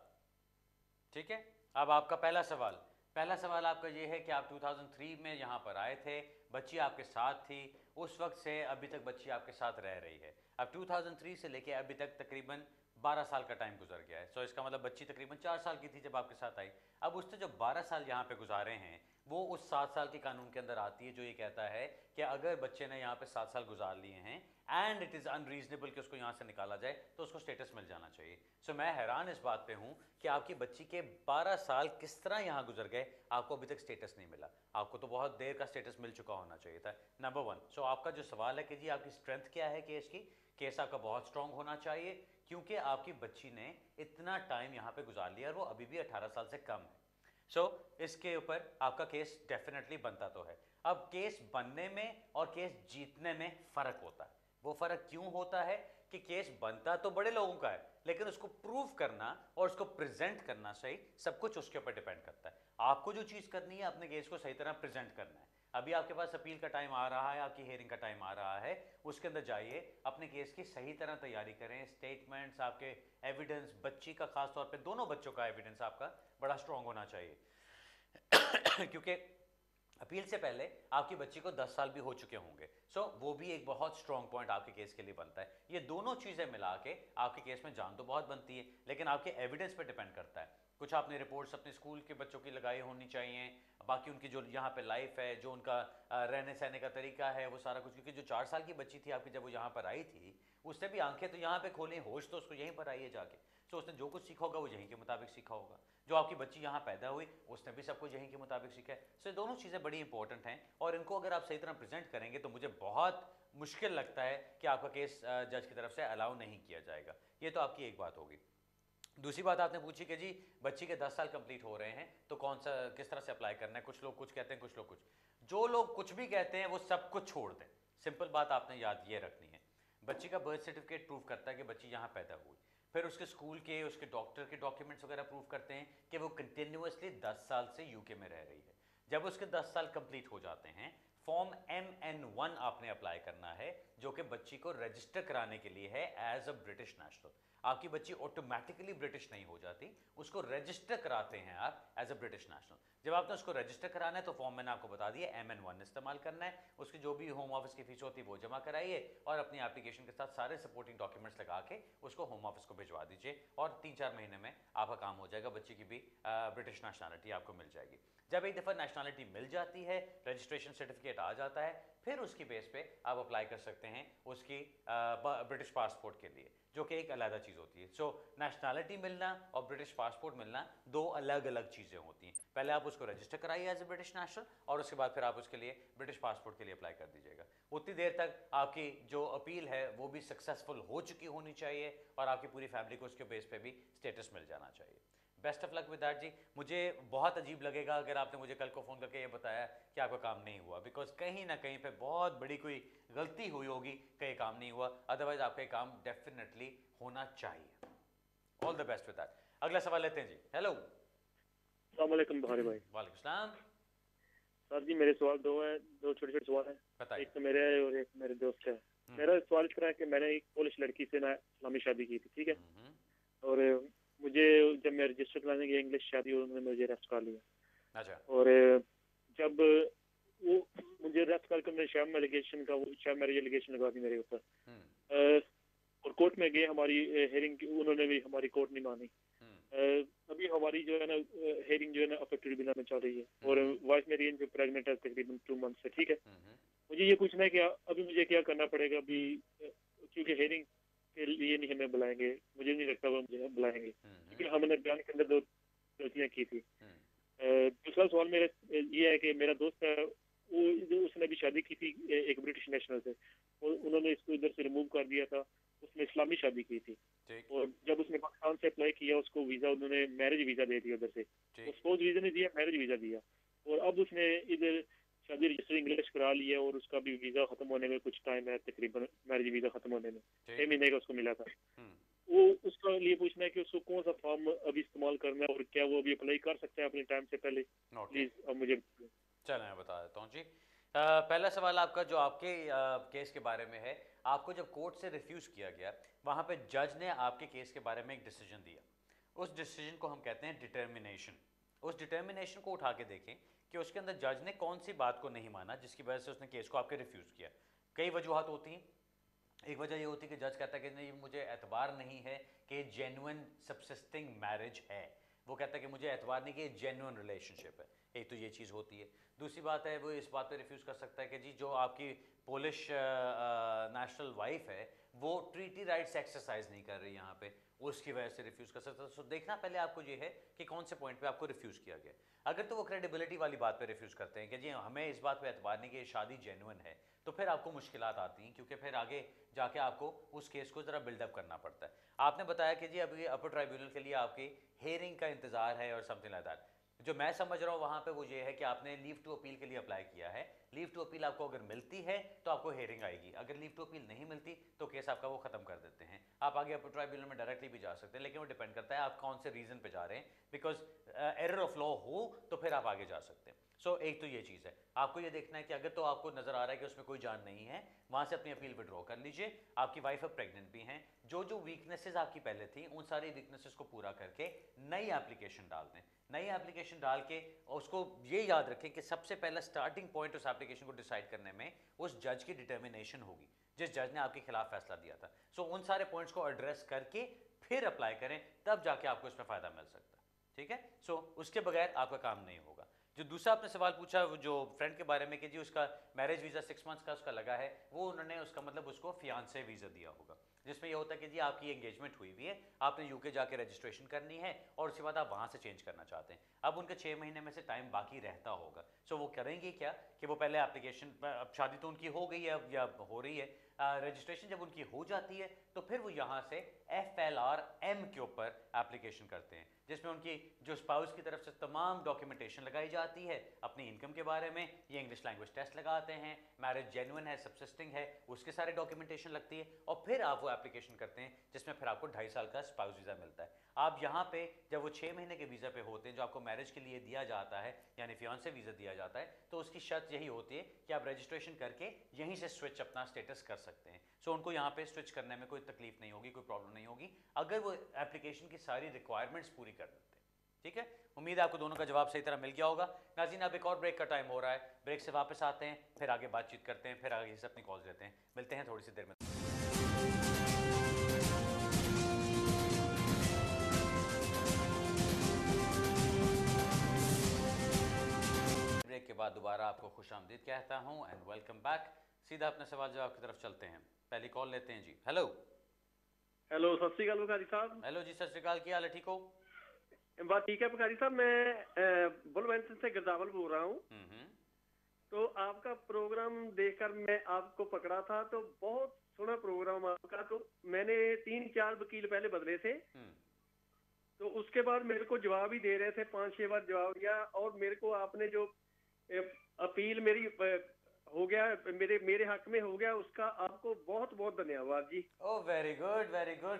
ठीक है, अब आपका पहला सवाल आपका ये है कि आप 2003 में यहाँ पर आए थे, बच्ची आपके साथ थी, उस वक्त से अभी तक बच्ची आपके साथ रह रही है। अब 2003 से लेके अभी तक तकरीबन 12 साल का टाइम गुजर गया है। सो इसका मतलब बच्ची तकरीबन 4 साल की थी जब आपके साथ आई। अब उसने जो 12 साल यहाँ पे गुजारे हैं, वो उस 7 साल के कानून के अंदर आती है, जो ये कहता है कि अगर बच्चे ने यहाँ पे 7 साल गुजार लिए हैं एंड इट इज़ अनरीजनेबल कि उसको यहाँ से निकाला जाए, तो उसको स्टेटस मिल जाना चाहिए। सो मैं हैरान इस बात पे हूँ कि आपकी बच्ची के 12 साल किस तरह यहाँ गुजर गए, आपको अभी तक स्टेटस नहीं मिला। आपको तो बहुत देर का स्टेटस मिल चुका होना चाहिए था, नंबर 1। सो आपका जो सवाल है कि जी आपकी स्ट्रेंथ क्या है केस की, केस आपका बहुत स्ट्रॉन्ग होना चाहिए, क्योंकि आपकी बच्ची ने इतना टाइम यहाँ पे गुजार लिया और वो अभी भी 18 साल से कम है। सो इसके ऊपर आपका केस डेफिनेटली बनता तो है। अब केस बनने में और केस जीतने में फ़र्क होता है। वो फ़र्क क्यों होता है कि केस बनता तो बड़े लोगों का है, लेकिन उसको प्रूव करना और उसको प्रेजेंट करना सही, सब कुछ उसके ऊपर डिपेंड करता है। आपको जो चीज़ करनी है, अपने केस को सही तरह प्रेजेंट करना है। अभी आपके पास अपील का टाइम आ रहा है, आपकी हियरिंग का टाइम आ रहा है, उसके अंदर जाइए, अपने केस की सही तरह तैयारी करें, स्टेटमेंट्स, आपके एविडेंस, बच्ची का खास तौर पे दोनों बच्चों का एविडेंस आपका बड़ा स्ट्रॉन्ग होना चाहिए क्योंकि अपील से पहले आपकी बच्ची को 10 साल भी हो चुके होंगे। सो वो भी एक बहुत स्ट्रॉन्ग पॉइंट आपके केस के लिए बनता है। ये दोनों चीज़ें मिला के आपके केस में जान तो बहुत बनती है, लेकिन आपके एविडेंस पे डिपेंड करता है। कुछ आपने रिपोर्ट्स अपने स्कूल के बच्चों की लगाई होनी चाहिए, बाकी उनकी जो यहाँ पे लाइफ है, जो उनका रहने सहने का तरीका है, वो सारा कुछ। क्योंकि जो 4 साल की बच्ची थी आपकी, जब वो यहाँ पर आई थी, उसने भी आंखें तो यहाँ पे खोली, होश तो उसको यहीं पर आई है जाके। सो उसने जो कुछ सीखा होगा वो यहीं के मुताबिक सीखा होगा। जो आपकी बच्ची यहाँ पैदा हुई, उसने भी सब कुछ यहीं के मुताबिक सीखा है। सो ये दोनों चीज़ें बड़ी इंपॉर्टेंट हैं, और इनको अगर आप सही तरह प्रेजेंट करेंगे तो मुझे बहुत मुश्किल लगता है कि आपका केस जज की तरफ से अलाउ नहीं किया जाएगा। ये तो आपकी एक बात होगी। दूसरी बात आपने पूछी कि जी बच्ची के 10 साल कंप्लीट हो रहे हैं तो कौन सा, किस तरह से अप्लाई करना है। कुछ लोग कुछ कहते हैं, कुछ लोग कुछ। जो लोग कुछ भी कहते हैं वो सब कुछ छोड़ दें। सिंपल बात आपने याद ये रखनी है, बच्ची का बर्थ सर्टिफिकेट प्रूव करता है कि बच्ची यहाँ पैदा हुई, फिर उसके स्कूल के, उसके डॉक्टर के डॉक्यूमेंट्स वगैरह प्रूव करते हैं कि वो कंटिन्यूसली 10 साल से यूके में रह रही है। जब उसके 10 साल कंप्लीट हो जाते हैं, फॉर्म MN1 आपने अप्लाई करना है, जो कि बच्ची को रजिस्टर कराने के लिए है एज अ ब्रिटिश नेशनल। आपकी बच्ची ऑटोमेटिकली ब्रिटिश नहीं हो जाती, उसको रजिस्टर कराते हैं आप एज अ ब्रिटिश नेशनल। जब आपने उसको रजिस्टर कराना है तो फॉर्म मैंने आपको बता दिया MN1 इस्तेमाल करना है, उसकी जो भी होम ऑफिस की फीस होती है वो जमा कराइए और अपनी एप्लीकेशन के साथ सारे सपोर्टिंग डॉक्यूमेंट्स लगा के उसको होम ऑफिस को भिजवा दीजिए और 3-4 महीने में आपका काम हो जाएगा, बच्ची की भी ब्रिटिश नेशनलिटी आपको मिल जाएगी। जब एक दफ़ा नेशनलिटी मिल जाती है, रजिस्ट्रेशन सर्टिफिकेट आ जाता है, फिर उसकी बेस पे आप अप्लाई कर सकते हैं उसकी ब्रिटिश पासपोर्ट के लिए, जो कि एक अलग चीज़ होती है। सो नेशनलिटी मिलना और ब्रिटिश पासपोर्ट मिलना दो अलग अलग चीज़ें होती हैं। पहले आप उसको रजिस्टर कराइए एज ए ब्रिटिश नेशनल और उसके बाद फिर आप उसके लिए ब्रिटिश पासपोर्ट के लिए अप्लाई कर दीजिएगा। उतनी देर तक आपकी जो अपील है वो भी सक्सेसफुल हो चुकी होनी चाहिए और आपकी पूरी फैमिली को उसके बेस पे भी स्टेटस मिल जाना चाहिए। Best of luck with that जी। मुझे बहुत अजीब लगेगा अगर आपने मुझे कल को फ़ोन करके ये बताया कि आपका काम नहीं हुआ, बिकॉज कहीं ना कहीं पे बहुत बड़ी कोई गलती हुई होगी कि ये काम नहीं हुआ, अदरवाइज आपका काम डेफिनेटली होना चाहिए। All the best with that. अगला सवाल लेते हैं जी। हेलो, अस्सलाम वालेकुम बुखारी भाई। वालेकुम सलाम। सर जी मेरे सवाल दो हैं, दो छोटे छोटे सवाल हैं, बताइए। एक तो मेरे है और एक मेरे दोस्त है। मेरा सवाल इस तरह है कि मैंने एक पोलिश लड़की से ना इस्लामी शादी की थी, ठीक है, और मुझे जब मैं रजिस्टर कराने गया इंग्लिश शादी और उन्होंने मुझे अरेस्ट कर लिया। अच्छा। और जब वो मुझे अरेस्ट करके उन्होंने शैम एलिगेशन का वो शैम मैरिज एलिगेशन लगा दी मेरे ऊपर और कोर्ट में गए, हमारी हेयरिंग उन्होंने भी हमारी कोर्ट नहीं मानी। अभी हमारी जो है ना हेयरिंग जो है ना अपर ट्रिब्यूनल में चल रही है और वाइफ मेरी जो प्रेग्नेंट है तकरीबन 2 मंथ से, ठीक है। मुझे ये पूछना है कि अभी मुझे क्या करना पड़ेगा अभी, क्योंकि हेयरिंग के लिए नहीं हमें बुलाएंगे, मुझे नहीं लगता वो मुझे बुलाएंगे क्योंकि हमने बयान के अंदर 2 गलतियाँ की थी। दूसरा सवाल मेरा ये है कि मेरा दोस्त है वो उसने अभी शादी की थी एक ब्रिटिश नेशनल से और उन्होंने इसको इधर से रिमूव कर दिया था, उसने इस्लामी शादी की थी और जब उसने पाकिस्तान से अप्लाई किया उसको वीजा उन्होंने मैरिज वीजा दे दिया उधर से, स्पोज वीजा नहीं दिया, मैरिज वीजा दिया और अब उसने इधर शादी रजिस्टर इंग्लिश करा लिया और उसका भी वीजा खत्म होने में कुछ टाइम है, तकरीबन मैरिज वीजा खत्म होने में 6 महीने का उसको मिला था। वो उसका लिए पूछना है कि उसको कौन सा फॉर्म अभी इस्तेमाल करना है और क्या वो अभी अप्लाई कर सकते हैं अपने टाइम से पहले, प्लीज अब मुझे। चलो मैं बता देता हूँ जी। पहला सवाल आपका जो आपके केस के बारे में है, आपको जब कोर्ट से रिफ्यूज़ किया गया वहाँ पे जज ने आपके केस के बारे में एक डिसीजन दिया, उस डिसीजन को हम कहते हैं डिटर्मिनेशन। उस डिटर्मिनेशन को उठा के देखें कि उसके अंदर जज ने कौन सी बात को नहीं माना जिसकी वजह से उसने केस को आपके रिफ्यूज़ किया। कई वजूहत होती हैं। एक वजह ये होती है कि जज कहता है कि नहीं मुझे एतबार नहीं है कि जेन्युइन सबसिस्टिंग मैरिज है, वो कहता है कि मुझे एतबार नहीं कि जेन्युइन रिलेशनशिप है, एक तो ये चीज़ होती है। दूसरी बात है वो इस बात पे रिफ्यूज़ कर सकता है कि जी जो आपकी पोलिश नेशनल वाइफ है वो ट्रीटी राइट्स एक्सरसाइज नहीं कर रही यहाँ पे, उसकी वजह से रिफ्यूज़ कर सकता है। सो देखना पहले आपको ये है कि कौन से पॉइंट पे आपको रिफ्यूज़ किया गया। अगर तो वो क्रेडिबिलिटी वाली बात पे रिफ्यूज़ करते हैं कि जी हमें इस बात पे एतबार नहीं कि ये शादी जेन्युइन है, तो फिर आपको मुश्किलात आती हैं क्योंकि फिर आगे जाके आपको उस केस को ज़रा बिल्डअप करना पड़ता है। आपने बताया कि जी अभी अपर ट्राइब्यूनल के लिए आपकी हेयरिंग का इंतज़ार है और समथिंग लाइक दैट। जो मैं समझ रहा हूँ वहाँ पे वो ये है कि आपने लीव टू अपील के लिए अप्लाई किया है, लीव टू अपील आपको अगर मिलती है तो आपको हेयरिंग आएगी, अगर लीव टू अपील नहीं मिलती तो केस आपका वो ख़त्म कर देते हैं। आप आगे अपर ट्राइब्यूनल में डायरेक्टली भी जा सकते हैं, लेकिन वो डिपेंड करता है आप कौन से रीज़न पे जा रहे हैं, बिकॉज एरर ऑफ लॉ हो तो फिर आप आगे जा सकते हैं। सो एक तो ये चीज़ है, आपको ये देखना है कि अगर तो आपको नज़र आ रहा है कि उसमें कोई जान नहीं है, वहाँ से अपनी अपील विड्रॉ कर लीजिए। आपकी वाइफ अब प्रेग्नेंट भी हैं, जो जो वीकनेसेस आपकी पहले थी उन सारी वीकनेसेस को पूरा करके नई एप्लीकेशन डाल दें। नई एप्लीकेशन डाल के उसको ये याद रखें कि सबसे पहला स्टार्टिंग पॉइंट उस एप्लीकेशन को डिसाइड करने में उस जज की डिटर्मिनेशन होगी जिस जज ने आपके खिलाफ फैसला दिया था। सो उन सारे पॉइंट्स को एड्रेस करके फिर अप्लाई करें, तब जाके आपको इसमें फ़ायदा मिल सकता है, ठीक है। सो उसके बगैर आपका काम नहीं होगा। जो दूसरा आपने सवाल पूछा वो जो फ्रेंड के बारे में कि जी उसका मैरिज वीज़ा 6 मंथ्स का उसका लगा है, वो उन्होंने उसका मतलब उसको फियांसे वीज़ा दिया होगा, जिसमें ये होता है कि जी आपकी एंगेजमेंट हुई हुई है, आपने यूके जाके रजिस्ट्रेशन करनी है और उसके बाद आप वहाँ से चेंज करना चाहते हैं। अब उनके 6 महीने में से टाइम बाकी रहता होगा। सो वो करेंगे क्या कि वो पहले एप्लीकेशन, अब शादी तो उनकी हो गई है अब या हो रही है, रजिस्ट्रेशन जब उनकी हो जाती है तो फिर वो यहाँ से FLRM के ऊपर एप्लीकेशन करते हैं, जिसमें उनकी जो स्पाउस की तरफ से तमाम डॉक्यूमेंटेशन लगाई जाती है अपनी इनकम के बारे में। ये इंग्लिश लैंग्वेज टेस्ट लगाते हैं, मैरिज जेन्युइन है, सब्सिस्टिंग है, उसके सारे डॉक्यूमेंटेशन लगती है, और फिर आप वो एप्लीकेशन करते हैं जिसमें फिर आपको 2.5 साल का स्पाउस वीज़ा मिलता है। आप यहाँ पे जब वो 6 महीने के वीज़ा पे होते हैं जो आपको मैरिज के लिए दिया जाता है, यानी फियांसे वीज़ा दिया जाता है, तो उसकी शर्त यही होती है कि आप रजिस्ट्रेशन करके यहीं से स्विच अपना स्टेटस कर सकते हैं। सो उनको यहाँ पे स्विच करने में कोई तकलीफ नहीं होगी, कोई प्रॉब्लम नहीं होगी, अगर वो एप्लीकेशन की सारी रिक्वायरमेंट्स पूरी कर देते हैं। ठीक है, उम्मीद है आपको दोनों का जवाब सही तरह मिल गया होगा। नाज़रीन, अब एक और ब्रेक का टाइम हो रहा है, ब्रेक से वापस आते हैं, फिर आगे बातचीत करते हैं, फिर आगे से अपनी कॉल्स लेते हैं। मिलते हैं थोड़ी सी देर में। ब्रेक के बाद दोबारा आपको खुशामदीद कहता हूँ एंड वेलकम बैक। सीधा अपने सवाल जवाब की तरफ चलते हैं, पहली कॉल लेते हैं जी। हेलो हेलो, सत श्री अकाल बुखारी साहब। हेलो जी, सत श्री अकाल, क्या हाल है, ठीक हो? बात ठीक है बुखारी साहब, मैं बुलवंत से गिरदावल बोल रहा हूँ। तो आपका प्रोग्राम देखकर मैं आपको पकड़ा था, तो बहुत सुना प्रोग्राम आपका। तो मैंने 3-4 वकील पहले बदले थे, तो उसके बाद मेरे को जवाब ही दे रहे थे, 5-6 बार जवाब दिया, और मेरे को आपने जो अपील मेरी हो गया, मेरे हक में हो गया, उसका आपको बहुत बहुत धन्यवाद जी। ओह वेरी गुड,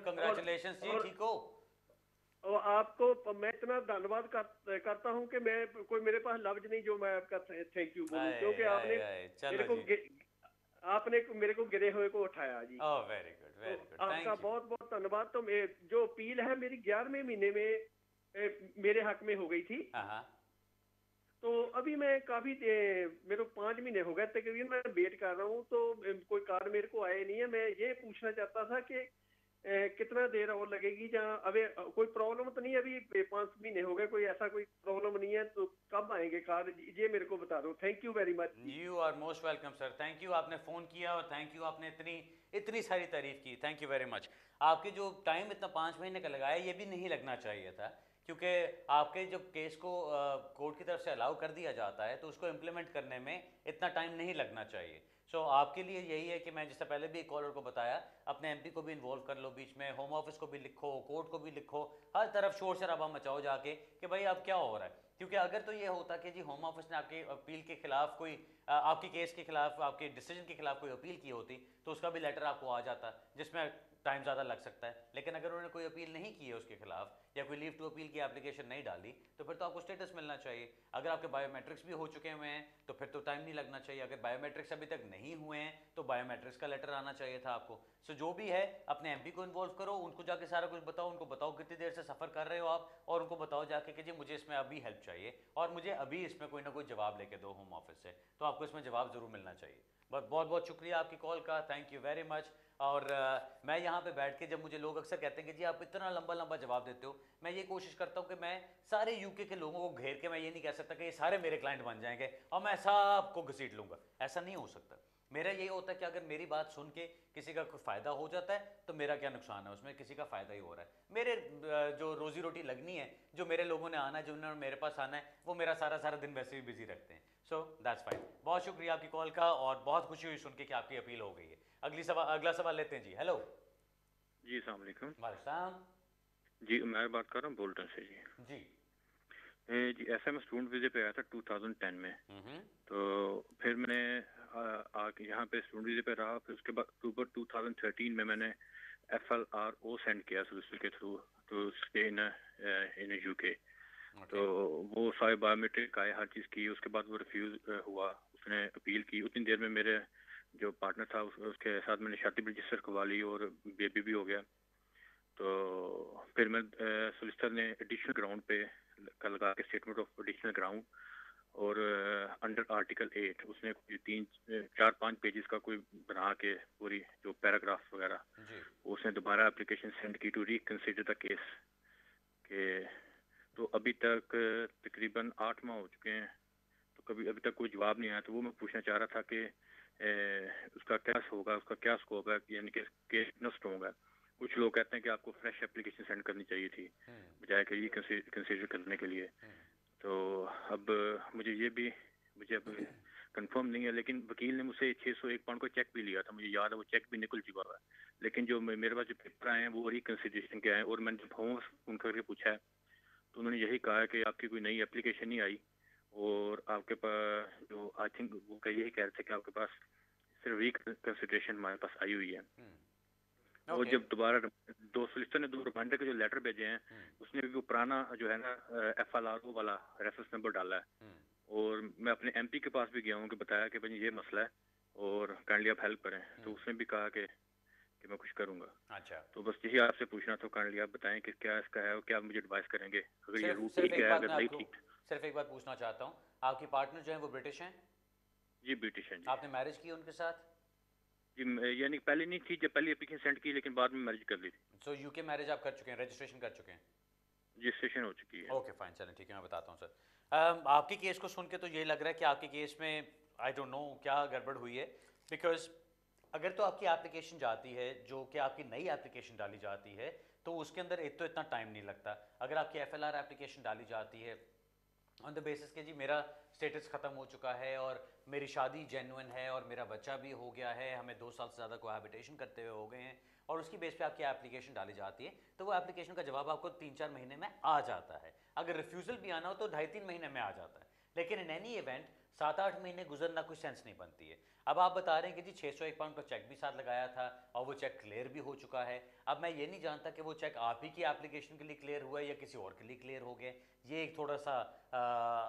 कांग्रेचुलेशंस जी, ठीक हो? और आपको मैं इतना धन्यवाद करता हूँ कि मैं कोई मेरे पास लफ्ज नहीं जो मैं आपका थैंक यू बोलूं, क्योंकि आपने मेरे को गिरे हुए को उठाया जी। ओह वेरी गुड, आपका बहुत बहुत धन्यवाद। तो जो अपील है मेरी 11वें महीने में मेरे हक में हो गई थी। तो अभी मैं काफी मेरे को 5 महीने हो गए तकरीबन, मैं वेट कर रहा हूँ, तो कोई कार्ड मेरे को आया नहीं है। मैं ये पूछना चाहता था कि कितना देर और लगेगी, जहाँ अभी कोई प्रॉब्लम तो नहीं, अभी 5 महीने हो गए, कोई ऐसा कोई प्रॉब्लम नहीं है, तो कब आएंगे कार्ड, ये मेरे को बता दो। Thank you very much. You are most welcome sir, thank you, आपने फ़ोन किया और थैंक यू, आपने इतनी सारी तारीफ की, थैंक यू वेरी मच। आपके जो टाइम इतना 5 महीने का लगाया, ये भी नहीं लगना चाहिए था, क्योंकि आपके जब केस को कोर्ट की तरफ से अलाउ कर दिया जाता है तो उसको इम्प्लीमेंट करने में इतना टाइम नहीं लगना चाहिए। सो आपके लिए यही है कि मैं जिससे पहले भी एक कॉलर को बताया, अपने एमपी को भी इन्वॉल्व कर लो बीच में, होम ऑफिस को भी लिखो, कोर्ट को भी लिखो, हर तरफ शोर शराबा मचाओ जाके कि भाई अब क्या हो रहा है। क्योंकि अगर तो ये होता कि जी होम ऑफिस ने आपके अपील के खिलाफ कोई आपकी केस के खिलाफ, आपके डिसीजन के खिलाफ कोई अपील की होती, तो उसका भी लेटर आपको आ जाता, जिसमें टाइम ज़्यादा लग सकता है। लेकिन अगर उन्होंने कोई अपील नहीं की है उसके खिलाफ, या कोई लीव टू अपील की एप्लीकेशन नहीं डाली, तो फिर तो आपको स्टेटस मिलना चाहिए। अगर आपके बायोमेट्रिक्स भी हो चुके हुए हैं तो फिर तो टाइम नहीं लगना चाहिए। अगर बायोमेट्रिक्स अभी तक नहीं हुए हैं तो बायोमेट्रिक्स का लेटर आना चाहिए था आपको। सो जो भी है, अपने एमपी को इन्वॉल्व करो, उनको जाके सारा कुछ बताओ, उनको बताओ कितनी देर से सफ़र कर रहे हो आप, और उनको बताओ जाके कि जी मुझे इसमें अभी हेल्प चाहिए और मुझे अभी इसमें कोई ना कोई जवाब लेके दो होम ऑफिस से, तो आपको इसमें जवाब ज़रूर मिलना चाहिए। बहुत बहुत शुक्रिया आपकी कॉल का, थैंक यू वेरी मच। और मैं यहाँ पे बैठ के, जब मुझे लोग अक्सर कहते हैं कि जी आप इतना लंबा जवाब देते हो, मैं ये कोशिश करता हूँ कि मैं सारे यूके के लोगों को घेर के, मैं ये नहीं कह सकता कि ये सारे मेरे क्लाइंट बन जाएंगे और मैं सबको घसीट लूँगा, ऐसा नहीं हो सकता। मेरा यही होता है कि अगर मेरी बात सुन के किसी का कोई फ़ायदा हो जाता है तो मेरा क्या नुकसान है उसमें, किसी का फ़ायदा ही हो रहा है। मेरे जो रोज़ी रोटी लगनी है, जो मेरे लोगों ने आना है, जो उन्होंने मेरे पास आना है, वो मेरा सारा दिन वैसे भी बिजी रखते हैं। So that's fine. बहुत शुक्रिया आपकी कॉल का, और बहुत खुशी हुई सुन के कि आपकी अपील हो गई है। अगला सवाल लेते हैं जी। हेलो जी, अस्सलाम वालेकुम। वालेकुम जी, मैं बात कर रहा हूँ बोल्टन से जी। जी ऐसा मैं स्टूडेंट वीज़े पे आया था 2010 में। तो फिर मैंने आके यहाँ पे स्टूडेंट वीज़े पे रहा। फिर उसके बाद अक्टूबर 2013 में मैंने FLRO सेंड किया सोलिसिटर के through to stay in UK. तो वो सारे बायोमेट्रिक आए, हर चीज़ की। उसके बाद वो रिफ्यूज़ हुआ, उसने अपील की। उतनी देर में मेरे जो पार्टनर था उसके साथ मैंने शादी भी रजिस्टर करवा ली और बेबी भी हो गया। तो फिर मैं सोलिसिटर ने एडिशनल ग्राउंड पे लगा के स्टेटमेंट ऑफ एडिशनल ग्राउंड, और अंडर आर्टिकल 8 उसने 3-4-5 पेजेस का कोई बना के पूरी जो पैराग्राफ वगैरह, उसने दोबारा एप्लीकेशन सेंड की टू रिकंसिडर द केस के। तो अभी तक तकरीबन 8 माह हो चुके हैं, तो अभी तक कोई जवाब नहीं आया। तो वो मैं पूछना चाह रहा था कि उसका क्या होगा, उसका क्या स्कोप है, यानी कि केस कितना स्ट्रॉन्ग है। कुछ लोग कहते हैं कि आपको फ्रेश एप्लीकेशन सेंड करनी चाहिए थी बजाय कि कंसीडर करने के लिए। तो अब मुझे अब कंफर्म नहीं है, लेकिन वकील ने मुझसे 601 पाउंड का चेक भी लिया था, मुझे याद है, वो चेक भी निकल चुका हुआ है। लेकिन जो मेरे पास जो पेपर आए हैं वो रिकंसिडरेशन के आए हैं, और मैंने जब होम फोन करके पूछा है तो उन्होंने यही कहा है कि आपकी कोई नई एप्लीकेशन नहीं आई, और आपके पास जो आई थिंक वो यही कह रहे थे कि आपके पास सिर्फ रिकंसिडरेशन हमारे पास आई हुई है। और जब दोबारा दो सोलिसिटर ने 2 रिमाइंडर के जो लेटर भेजे हैं उसने भी वो पुराना जो है ना FLRO वाला रेफरेंस नंबर डाला है, और मैं अपने MP के पास भी गया हूँ कि बताया कि भाई ये मसला है और काइंडली आप हेल्प करें, तो उसने भी कहा कि मैं कुछ करूंगा। अच्छा, तो बस यही आपसे पूछना था, काइंडली आप बताएं कि क्या इसका है और क्या आप मुझे एडवाइस करेंगे, अगर ये रूट ठीक है, अगर नहीं ठीक। सिर्फ एक बात पूछना चाहता हूँ, आपकी पार्टनर जो है वो ब्रिटिश हैं? जी ब्रिटिश हैं। आपने मैरिज की उनके साथ? जी, यानी पहले नहीं थी, जब पहले एप्लीकेशन सेंड की, लेकिन बाद में मैरिज कर ली थी। सो यूके मैरिज आप कर चुके हैं, रजिस्ट्रेशन कर चुके हैं? रजिस्ट्रेशन हो चुकी है। ओके फाइन, चलें ठीक है, मैं बताता हूँ सर। आपके केस को सुन के तो ये लग रहा है कि आपके केस में आई डोंट नो क्या गड़बड़ हुई है, बिकॉज अगर तो आपकी एप्लीकेशन जाती है, जो कि आपकी नई एप्लीकेशन डाली जाती है, तो उसके अंदर एक तो इतना टाइम नहीं लगता। अगर आपकी FLR एप्लीकेशन डाली जाती है ऑन द बेसिस के जी मेरा स्टेटस ख़त्म हो चुका है और मेरी शादी जेन्युइन है और मेरा बच्चा भी हो गया है, हमें 2 साल से ज़्यादा कोहैबिटेशन करते हुए हो गए हैं, और उसकी बेस पे आपकी एप्लीकेशन डाली जाती है, तो वो एप्लीकेशन का जवाब आपको 3-4 महीने में आ जाता है। अगर रिफ्यूज़ल भी आना हो तो 2.5-3 महीने में आ जाता है, लेकिन इन एनी इवेंट 7-8 महीने गुजरना कोई सेंस नहीं बनती है। अब आप बता रहे हैं कि जी 601 पाउंड का चेक भी साथ लगाया था और वो चेक क्लियर भी हो चुका है। अब मैं ये नहीं जानता कि वो चेक आप ही की एप्लीकेशन के लिए क्लियर हुआ है या किसी और के लिए क्लियर हो गया। ये एक थोड़ा सा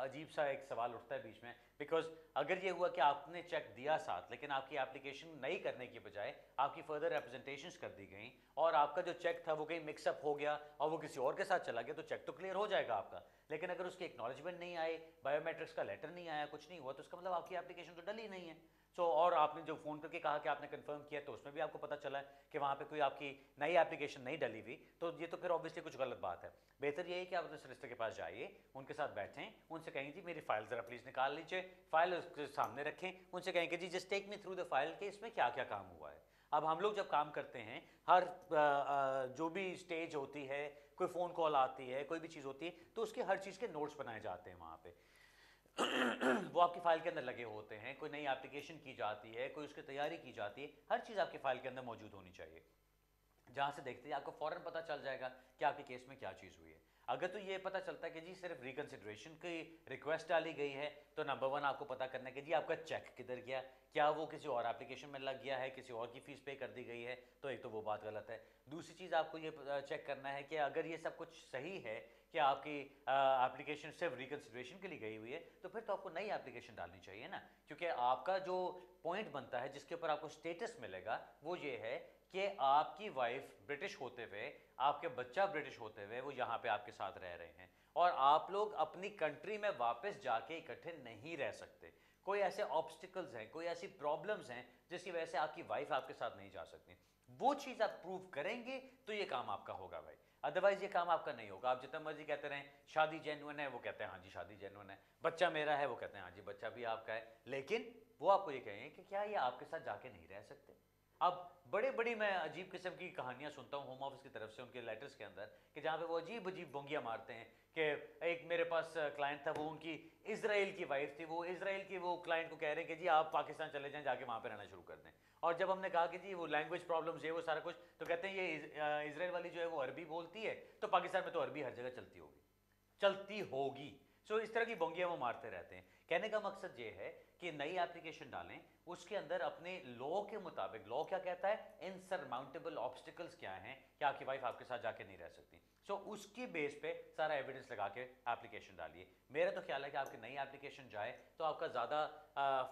अजीब सा एक सवाल उठता है बीच में, बिकॉज अगर ये हुआ कि आपने चेक दिया साथ, लेकिन आपकी एप्लीकेशन नहीं करने की बजाय आपकी फर्दर रिप्रेजेंटेशंस कर दी गई और आपका जो चेक था वो कहीं मिक्सअप हो गया और वो किसी और के साथ चला गया, तो चेक तो क्लियर हो जाएगा आपका। लेकिन अगर उसकी एक्नॉलेजमेंट नहीं आए, बायोमेट्रिक्स का लेटर नहीं आया, कुछ नहीं हुआ, तो उसका मतलब आपकी एप्लीकेशन तो डली नहीं है। और आपने जो फ़ोन करके कहा कि आपने कंफर्म किया, तो उसमें भी आपको पता चला है कि वहाँ पे कोई आपकी नई एप्लीकेशन नहीं डली हुई, तो ये तो फिर ऑब्वियसली कुछ गलत बात है। बेहतर ये है कि आप अपने सोलिसिटर के पास जाइए, उनके साथ बैठें, उनसे कहें जी मेरी फ़ाइल ज़रा प्लीज़ निकाल लीजिए, फ़ाइल उसके सामने रखें, उनसे कहें कि जी just take me through the file कि इसमें क्या क्या काम हुआ है। अब हम लोग जब काम करते हैं, हर जो भी स्टेज होती है, कोई फ़ोन कॉल आती है, कोई भी चीज़ होती है, तो उसके हर चीज़ के नोट्स बनाए जाते हैं वहाँ पे वो आपकी फ़ाइल के अंदर लगे होते हैं। कोई नई एप्लीकेशन की जाती है, कोई उसकी तैयारी की जाती है, हर चीज़ आपकी फ़ाइल के अंदर मौजूद होनी चाहिए, जहाँ से देखते हैं आपको फ़ौरन पता चल जाएगा कि आपके केस में क्या चीज़ हुई है। अगर तो ये पता चलता है कि जी सिर्फ रिकन्सिडरेशन की रिक्वेस्ट डाली गई है, तो नंबर 1 आपको पता करना है कि जी आपका चेक किधर गया, क्या वो किसी और एप्लीकेशन में लग गया है, किसी और की फ़ीस पे कर दी गई है, तो एक तो वो बात गलत है। दूसरी चीज़ आपको ये चेक करना है कि अगर ये सब कुछ सही है कि आपकी एप्लीकेशन सिर्फ रिकन्सिडरेशन के लिए गई हुई है, तो फिर तो आपको नई एप्लीकेशन डालनी चाहिए ना, क्योंकि आपका जो पॉइंट बनता है जिसके ऊपर आपको स्टेटस मिलेगा वो ये है कि आपकी वाइफ ब्रिटिश होते हुए, आपके बच्चा ब्रिटिश होते हुए वो यहाँ पे आपके साथ रह रहे हैं और आप लोग अपनी कंट्री में वापस जाके इकट्ठे नहीं रह सकते। कोई ऐसे ऑब्स्टिकल्स हैं, कोई ऐसी प्रॉब्लम्स हैं जिसकी वजह से आपकी वाइफ आपके साथ नहीं जा सकती। वो चीज़ आप प्रूव करेंगे तो ये काम आपका होगा भाई, अदरवाइज ये काम आपका नहीं होगा। आप जितना मर्जी कहते रहें शादी जेन्युइन है, वो कहते हैं हाँ जी शादी जेन्युइन है, बच्चा मेरा है, वो कहते हैं हाँ जी बच्चा भी आपका है, लेकिन वो आपको ये कहेंगे कि क्या ये आपके साथ जाके नहीं रह सकते। अब बड़ी मैं अजीब किस्म की कहानियां सुनता हूँ होम ऑफिस की तरफ से उनके लेटर्स के अंदर, कि जहाँ पे वो अजीब अजीब बोंगियाँ मारते हैं कि एक मेरे पास क्लाइंट था, वो उनकी इजराइल की वाइफ थी, वो इजराइल की वो क्लाइंट को कह रहे हैं कि जी आप पाकिस्तान चले जाएं, जाके वहाँ पे रहना शुरू कर दें। और जब हमने कहा कि जी वो लैंग्वेज प्रॉब्लम्स है वो सारा कुछ, तो कहते हैं ये इजराइल वाली जो है वो अरबी बोलती है, तो पाकिस्तान में तो अरबी हर जगह चलती होगी। सो इस तरह की बोंगियाँ वो मारते रहते हैं। कहने का मकसद ये है कि नई एप्लीकेशन डालें, उसके अंदर अपने लॉ के मुताबिक, लॉ क्या कहता है, इनसरमाउंटेबल ऑब्स्टिकल्स क्या हैं कि आपकी वाइफ आपके साथ जाके नहीं रह सकती। सो उसकी बेस पे सारा एविडेंस लगा के एप्लीकेशन डालिए। मेरा तो ख्याल है कि आपकी नई एप्लीकेशन जाए तो आपका ज़्यादा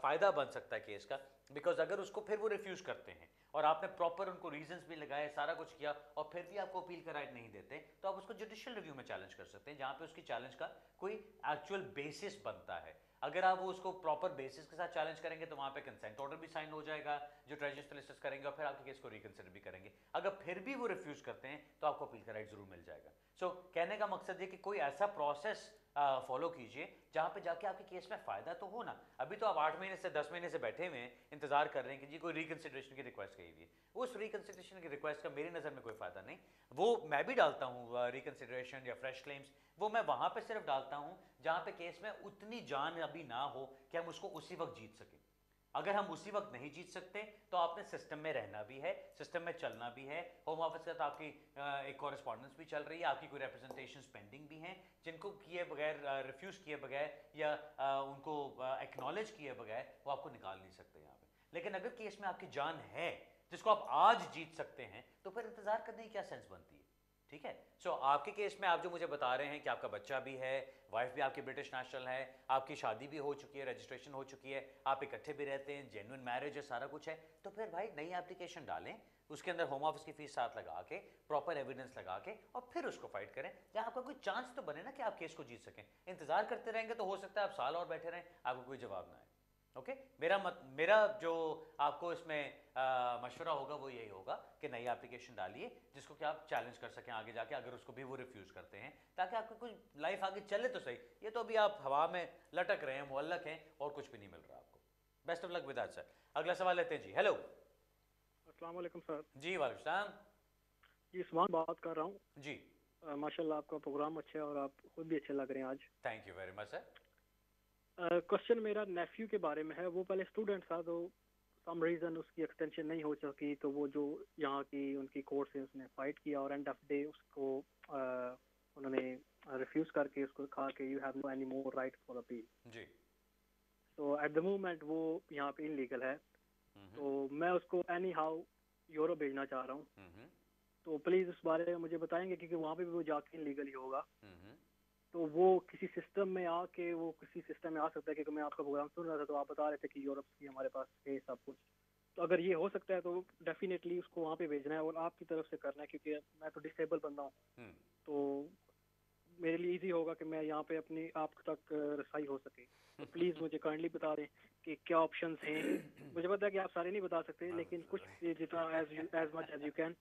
फ़ायदा बन सकता है केस का, बिकॉज अगर उसको फिर वो रिफ्यूज़ करते हैं और आपने प्रॉपर उनको रीजंस भी लगाए, सारा कुछ किया, और फिर भी आपको अपील का राइट नहीं देते, तो आप उसको जुडिशियल रिव्यू में चैलेंज कर सकते हैं, जहाँ पे उसकी चैलेंज का कोई एक्चुअल बेसिस बनता है। अगर आप वो उसको प्रॉपर बेसिस के साथ चैलेंज करेंगे तो वहाँ पे कंसेंट ऑर्डर भी साइन हो जाएगा जो ट्रेजरी सोलिसिटर्स करेंगे, और फिर आपके केस को रिकंसिडर भी करेंगे। अगर फिर भी वो रिफ्यूज़ करते हैं तो आपको अपील का राइट ज़रूर मिल जाएगा। सो कहने का मकसद ये कि कोई ऐसा प्रोसेस फॉलो कीजिए, जहाँ पे जाके आपके केस में फ़ायदा तो हो ना। अभी तो आप 8 महीने से 10 महीने से बैठे हुए हैं, इंतजार कर रहे हैं कि जी कोई रिकन्सिडरेशन की रिक्वेस्ट कही हुई है। उस रिकन्सिडरेशन की रिक्वेस्ट का मेरी नज़र में कोई फ़ायदा नहीं। वो मैं भी डालता हूँ रिकन्सिडरेशन या फ्रेश क्लेम्स, वो मैं वहाँ पे सिर्फ डालता हूँ जहाँ पे केस में उतनी जान अभी ना हो कि हम उसको उसी वक्त जीत सकें। अगर हम उसी वक्त नहीं जीत सकते तो आपने सिस्टम में रहना भी है, सिस्टम में चलना भी है। होम ऑफिस के साथ आपकी एक कॉरेस्पॉन्डेंस भी चल रही है, आपकी कोई रिप्रेजेंटेशंस पेंडिंग भी हैं जिनको किए बगैर, रिफ्यूज़ किए बगैर या उनको एक्नॉलेज किए बगैर वो आपको निकाल नहीं सकते यहाँ पे। लेकिन अगर केस में आपकी जान है जिसको आप आज जीत सकते हैं तो फिर इंतज़ार करने की क्या सेंस बनती है? ठीक है। सो आपके केस में आप जो मुझे बता रहे हैं कि आपका बच्चा भी है, वाइफ भी आपकी ब्रिटिश नेशनल है, आपकी शादी भी हो चुकी है, रजिस्ट्रेशन हो चुकी है, आप इकट्ठे भी रहते हैं, जेन्युइन मैरिज है, सारा कुछ है, तो फिर भाई नई एप्लीकेशन डालें, उसके अंदर होम ऑफिस की फीस साथ लगा के, प्रॉपर एविडेंस लगा के, और फिर उसको फाइट करें, जहां आपका कोई चांस तो बने ना कि आप केस को जीत सकें। इंतजार करते रहेंगे तो हो सकता है आप साल और बैठे रहें, आपको कोई जवाब ना आए। ओके, मेरा जो आपको इसमें मशवरा होगा वो यही होगा कि नई एप्लीकेशन डालिए जिसको कि आप चैलेंज कर सकें आगे जाके, अगर उसको भी वो रिफ्यूज़ करते हैं, ताकि आपको कुछ लाइफ आगे चले तो सही। ये तो अभी आप हवा में लटक रहे हैं, मुअल्लक हैं और कुछ भी नहीं मिल रहा आपको। Best of luck with that sir. अगला सवाल लेते हैं जी। हेलो, अस्सलाम वालेकुम सर। जी वालेकुम सलाम जी, उस्मान बात कर रहा हूँ जी। माशाल्लाह आपका प्रोग्राम अच्छा है और आप खुद भी अच्छे लग रहे हैं आज। Thank you very much sir. Question मेरा नेफ्यू के बारे में है। वो पहले स्टूडेंट था तो सम रीज़न उसकी एक्सटेंशन नहीं हो सकी, तो वो जो यहाँ की उनकी कोर्ट से उसने फाइट किया और एंड ऑफ डे उसको उन्होंने रिफ्यूज़ करके उसको कहा कि you have no any more right for appeal जी। तो एट द मोमेंट वो यहाँ पे इनलीगल है, तो मैं उसको एनी हाउ यूरोप भेजना चाह रहा हूँ। तो प्लीज़ उस बारे में मुझे बताएंगे, क्योंकि वहाँ पे भी वो जाके इनलीगल ही होगा। तो वो किसी सिस्टम में आके, वो किसी सिस्टम में आ सकता है, क्योंकि मैं आपका प्रोग्राम सुन रहा था तो आप बता रहे थे कि यूरोप की हमारे पास है सब कुछ। तो अगर ये हो सकता है तो डेफिनेटली उसको वहाँ पे भेजना है और आपकी तरफ से करना है, क्योंकि मैं तो डिसेबल बंदा हूँ, तो मेरे लिए इजी होगा कि मैं यहाँ पे अपनी आप तक रसाई हो सके। तो प्लीज़ मुझे काइंडली बता दें कि क्या ऑप्शंस हैं। मुझे पता है कि आप सारे नहीं बता सकते, लेकिन कुछ जितना as much as you can.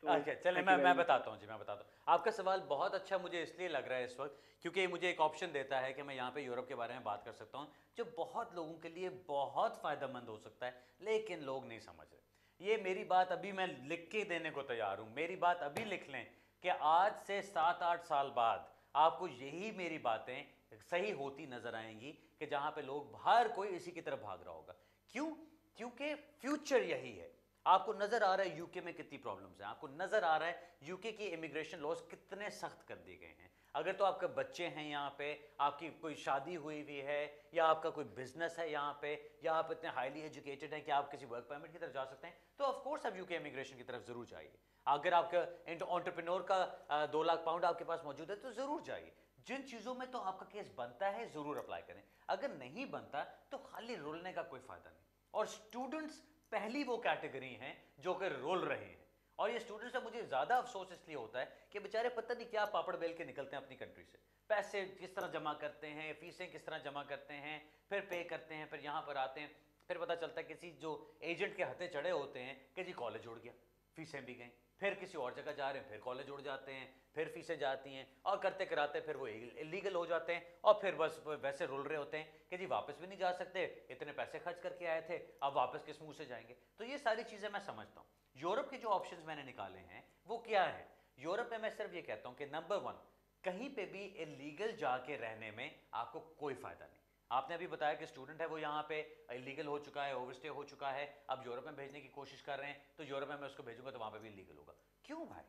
अच्छा चलिए मैं बताता हूँ जी, मैं बताता हूँ। आपका सवाल बहुत अच्छा मुझे इसलिए लग रहा है इस वक्त क्योंकि ये मुझे एक ऑप्शन देता है कि मैं यहाँ पे यूरोप के बारे में बात कर सकता हूँ, जो बहुत लोगों के लिए बहुत फ़ायदेमंद हो सकता है, लेकिन लोग नहीं समझ रहे। ये मेरी बात अभी मैं लिख के देने को तैयार हूँ, मेरी बात अभी लिख लें कि आज से 7-8 साल बाद आपको यही मेरी बातें सही होती नज़र आएंगी कि जहाँ पे लोग हर कोई इसी की तरफ भाग रहा होगा। क्यों? क्योंकि फ्यूचर यही है। आपको नजर आ रहा है यूके में कितनी प्रॉब्लम्स हैं, आपको नजर आ रहा है यूके की इमिग्रेशन लॉज कितने सख्त कर दिए गए हैं। अगर तो आपके बच्चे हैं यहाँ पे, आपकी कोई शादी हुई हुई है, या आपका कोई बिजनेस है यहाँ पे, या आप इतने हाईली एजुकेटेड हैं कि आप किसी वर्क परमिट की तरफ जा सकते हैं, तो ऑफ कोर्स आप यूके इमिग्रेशन की तरफ जरूर जाइए। अगर आपका एंटरप्रेन्योर का 2 लाख पाउंड आपके पास मौजूद है तो जरूर जाइए। जिन चीज़ों में तो आपका केस बनता है ज़रूर अप्लाई करें, अगर नहीं बनता तो खाली रोलने का कोई फ़ायदा नहीं। और स्टूडेंट्स पहली वो कैटेगरी हैं जो कि रोल रहे हैं, और ये स्टूडेंट्स से मुझे ज़्यादा अफसोस इसलिए होता है कि बेचारे पता नहीं क्या पापड़ बेल के निकलते हैं अपनी कंट्री से। पैसे किस तरह जमा करते हैं, फीसें किस तरह जमा करते हैं, फिर पे करते हैं, फिर यहाँ पर आते हैं, फिर पता चलता है किसी जो एजेंट के हथे चढ़े होते हैं कि जी कॉलेज उड़ गया, फीसें भी गई, फिर किसी और जगह जा रहे हैं, फिर कॉलेज उड़ जाते हैं, फिर फीसें जाती हैं, और करते कराते फिर वो इलीगल हो जाते हैं, और फिर बस वैसे रुल रहे होते हैं कि जी वापस भी नहीं जा सकते, इतने पैसे खर्च करके आए थे, अब वापस किस मुंह से जाएंगे। तो ये सारी चीज़ें मैं समझता हूँ। यूरोप के जो ऑप्शंस मैंने निकाले हैं वो क्या है? यूरोप में मैं सिर्फ ये कहता हूँ कि नंबर 1, कहीं पे भी इलीगल जाके रहने में आपको कोई फ़ायदा नहीं। आपने अभी बताया कि स्टूडेंट है वो यहाँ पे इलीगल हो चुका है, ओवरस्टे हो चुका है, अब यूरोप में भेजने की कोशिश कर रहे हैं, तो यूरोप में मैं उसको भेजूंगा तो वहाँ पे भी इलीगल होगा। क्यों भाई?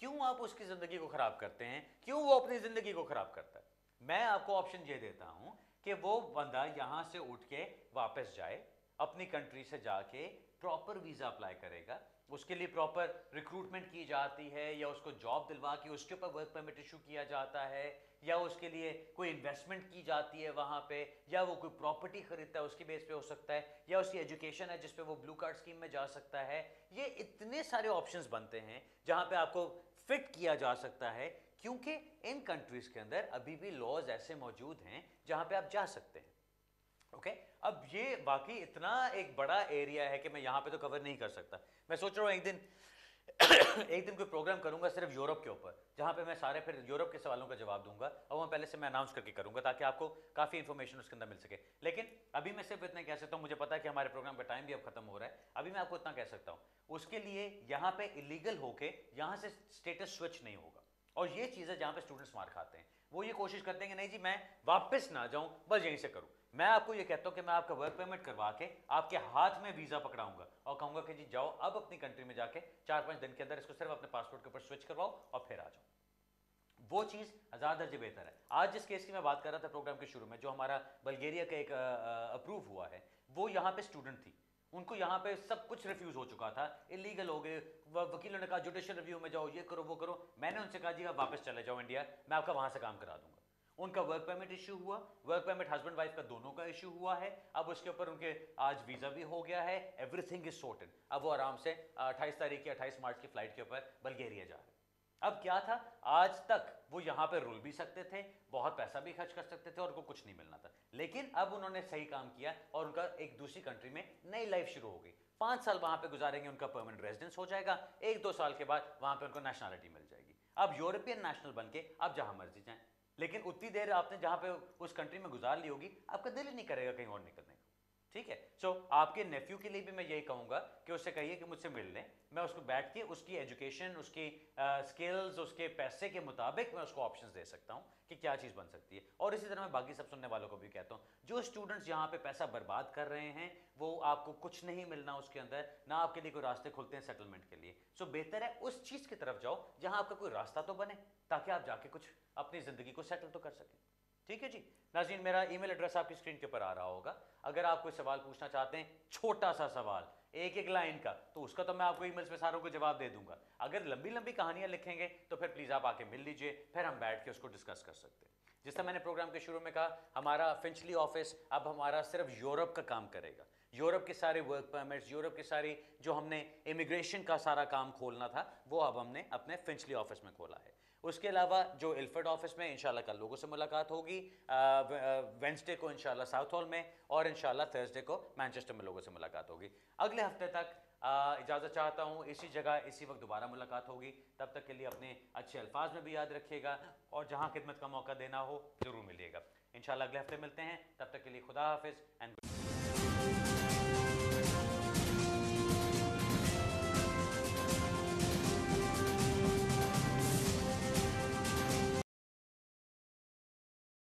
क्यों आप उसकी ज़िंदगी को ख़राब करते हैं? क्यों वो अपनी ज़िंदगी को ख़राब करता है? मैं आपको ऑप्शन ये देता हूँ कि वो बंदा यहाँ से उठ के वापस जाए, अपनी कंट्री से जाके प्रॉपर वीज़ा अप्लाई करेगा, उसके लिए प्रॉपर रिक्रूटमेंट की जाती है, या उसको जॉब दिलवा के उसके ऊपर वर्क परमिट इशू किया जाता है, या उसके लिए कोई इन्वेस्टमेंट की जाती है वहाँ पे, या वो कोई प्रॉपर्टी खरीदता है उसके बेस पे हो सकता है, या उसकी एजुकेशन है जिस पे वो ब्लू कार्ड स्कीम में जा सकता है। ये इतने सारे ऑप्शंस बनते हैं जहाँ पे आपको फिट किया जा सकता है, क्योंकि इन कंट्रीज़ के अंदर अभी भी लॉज ऐसे मौजूद हैं जहाँ पे आप जा सकते हैं। ओके, अब ये बाकी इतना एक बड़ा एरिया है कि मैं यहाँ पे तो कवर नहीं कर सकता। मैं सोच रहा हूँ एक दिन एक दिन कोई प्रोग्राम करूंगा सिर्फ यूरोप के ऊपर, जहां पे मैं सारे फिर यूरोप के सवालों का जवाब दूंगा, और वो पहले से मैं अनाउंस करके करूंगा ताकि आपको काफ़ी इन्फॉर्मेशन उसके अंदर मिल सके। लेकिन अभी मैं सिर्फ इतना कह सकता हूं, मुझे पता है कि हमारे प्रोग्राम का टाइम भी अब खत्म हो रहा है, अभी मैं आपको इतना कह सकता हूं, उसके लिए यहाँ पे इलीगल होके यहाँ से स्टेटस स्विच नहीं होगा। और ये चीज़ है जहाँ पे स्टूडेंट्स मार खाते हैं, वो ये कोशिश करते हैं कि नहीं जी मैं वापस ना जाऊँ, बस यहीं से करूँ। मैं आपको ये कहता हूँ कि मैं आपका वर्क परमिट करवा के आपके हाथ में वीज़ा पकड़ाऊंगा और कहूँगा कि जी जाओ अब अपनी कंट्री में जाके 4-5 दिन के अंदर इसको सिर्फ अपने पासपोर्ट के ऊपर स्विच करवाओ और फिर आ जाओ। वो चीज़ हज़ार दर्जे बेहतर है। आज जिस केस की मैं बात कर रहा था प्रोग्राम के शुरू में, जो हमारा बल्गेरिया का एक अप्रूव हुआ है, वो यहाँ पे स्टूडेंट थी, उनको यहाँ पे सब कुछ रिफ्यूज़ हो चुका था, इलीगल हो गए, वकीलों ने कहा जुडिशियल रिव्यू में जाओ, ये करो वो करो। मैंने उनसे कहा जी आप वापस चले जाओ इंडिया, मैं आपका वहाँ से काम करा दूंगा। उनका वर्क परमिट इशू हुआ, वर्क परमिट हस्बैंड वाइफ का दोनों का इशू हुआ है, अब उसके ऊपर उनके आज वीज़ा भी हो गया है, एवरीथिंग इज सॉर्टेड। अब वो आराम से 28 तारीख की 28 मार्च की फ्लाइट के ऊपर बल्गेरिया जा रहे हैं। अब क्या था, आज तक वो यहाँ पे रुल भी सकते थे, बहुत पैसा भी खर्च कर सकते थे और उनको कुछ नहीं मिलना था, लेकिन अब उन्होंने सही काम किया और उनका एक दूसरी कंट्री में नई लाइफ शुरू हो गई। 5 साल वहाँ पे गुजारेंगे, उनका परमानेंट रेजिडेंस हो जाएगा, 1-2 साल के बाद वहाँ पे उनको नेशनलिटी मिल जाएगी। अब यूरोपियन नेशनल बन के आप जहाँ मर्जी जाएं, लेकिन उतनी देर आपने जहाँ पे उस कंट्री में गुजार ली होगी, आपका दिल ही नहीं करेगा कहीं और निकलने को। ठीक है, सो आपके नेफ्यू के लिए भी मैं यही कहूँगा कि उससे कहिए कि मुझसे मिल लें, मैं उसको बैठ के उसकी एजुकेशन, उसकी स्किल्स, उसके पैसे के मुताबिक मैं उसको ऑप्शंस दे सकता हूँ कि क्या चीज़ बन सकती है। और इसी तरह मैं बाकी सब सुनने वालों को भी कहता हूँ, जो स्टूडेंट्स यहाँ पे पैसा बर्बाद कर रहे हैं, वो आपको कुछ नहीं मिलना उसके अंदर, ना आपके लिए कोई रास्ते खुलते हैं सेटलमेंट के लिए। सो बेहतर है उस चीज़ की तरफ जाओ जहाँ आपका कोई रास्ता तो बने, ताकि आप जाके कुछ अपनी ज़िंदगी को सेटल तो कर सकें। ठीक है जी नाज़रीन, मेरा ईमेल एड्रेस आपकी स्क्रीन के ऊपर आ रहा होगा। अगर आप कोई सवाल पूछना चाहते हैं, छोटा सा सवाल, एक लाइन का, तो उसका तो मैं आपको ईमेल्स में सारों को जवाब दे दूंगा। अगर लंबी लंबी कहानियां लिखेंगे तो फिर प्लीज़ आप आके मिल लीजिए, फिर हम बैठ के उसको डिस्कस कर सकते हैं। जिस तरह मैंने प्रोग्राम के शुरू में कहा, हमारा फिंचली ऑफिस अब हमारा सिर्फ यूरोप का काम करेगा। यूरोप के सारे वर्क परमिट्स, यूरोप के सारी जो हमने इमिग्रेशन का सारा काम खोलना था, वो अब हमने अपने फिंचली ऑफिस में खोला है। उसके अलावा जो इल्फर्ड ऑफिस में इंशाल्लाह कल लोगों से मुलाकात होगी, वेंसडे को इंशाल्लाह साउथ हॉल में, और इंशाल्लाह थर्सडे को मैनचेस्टर में लोगों से मुलाकात होगी। अगले हफ्ते तक इजाज़त चाहता हूँ, इसी जगह इसी वक्त दोबारा मुलाकात होगी। तब तक के लिए अपने अच्छे अल्फाज में भी याद रखिएगा, और जहाँ खिदमत का मौका देना हो ज़रूर मिलिएगा। इंशाल्लाह अगले हफ्ते मिलते हैं, तब तक के लिए खुदा हाफिज़ एंड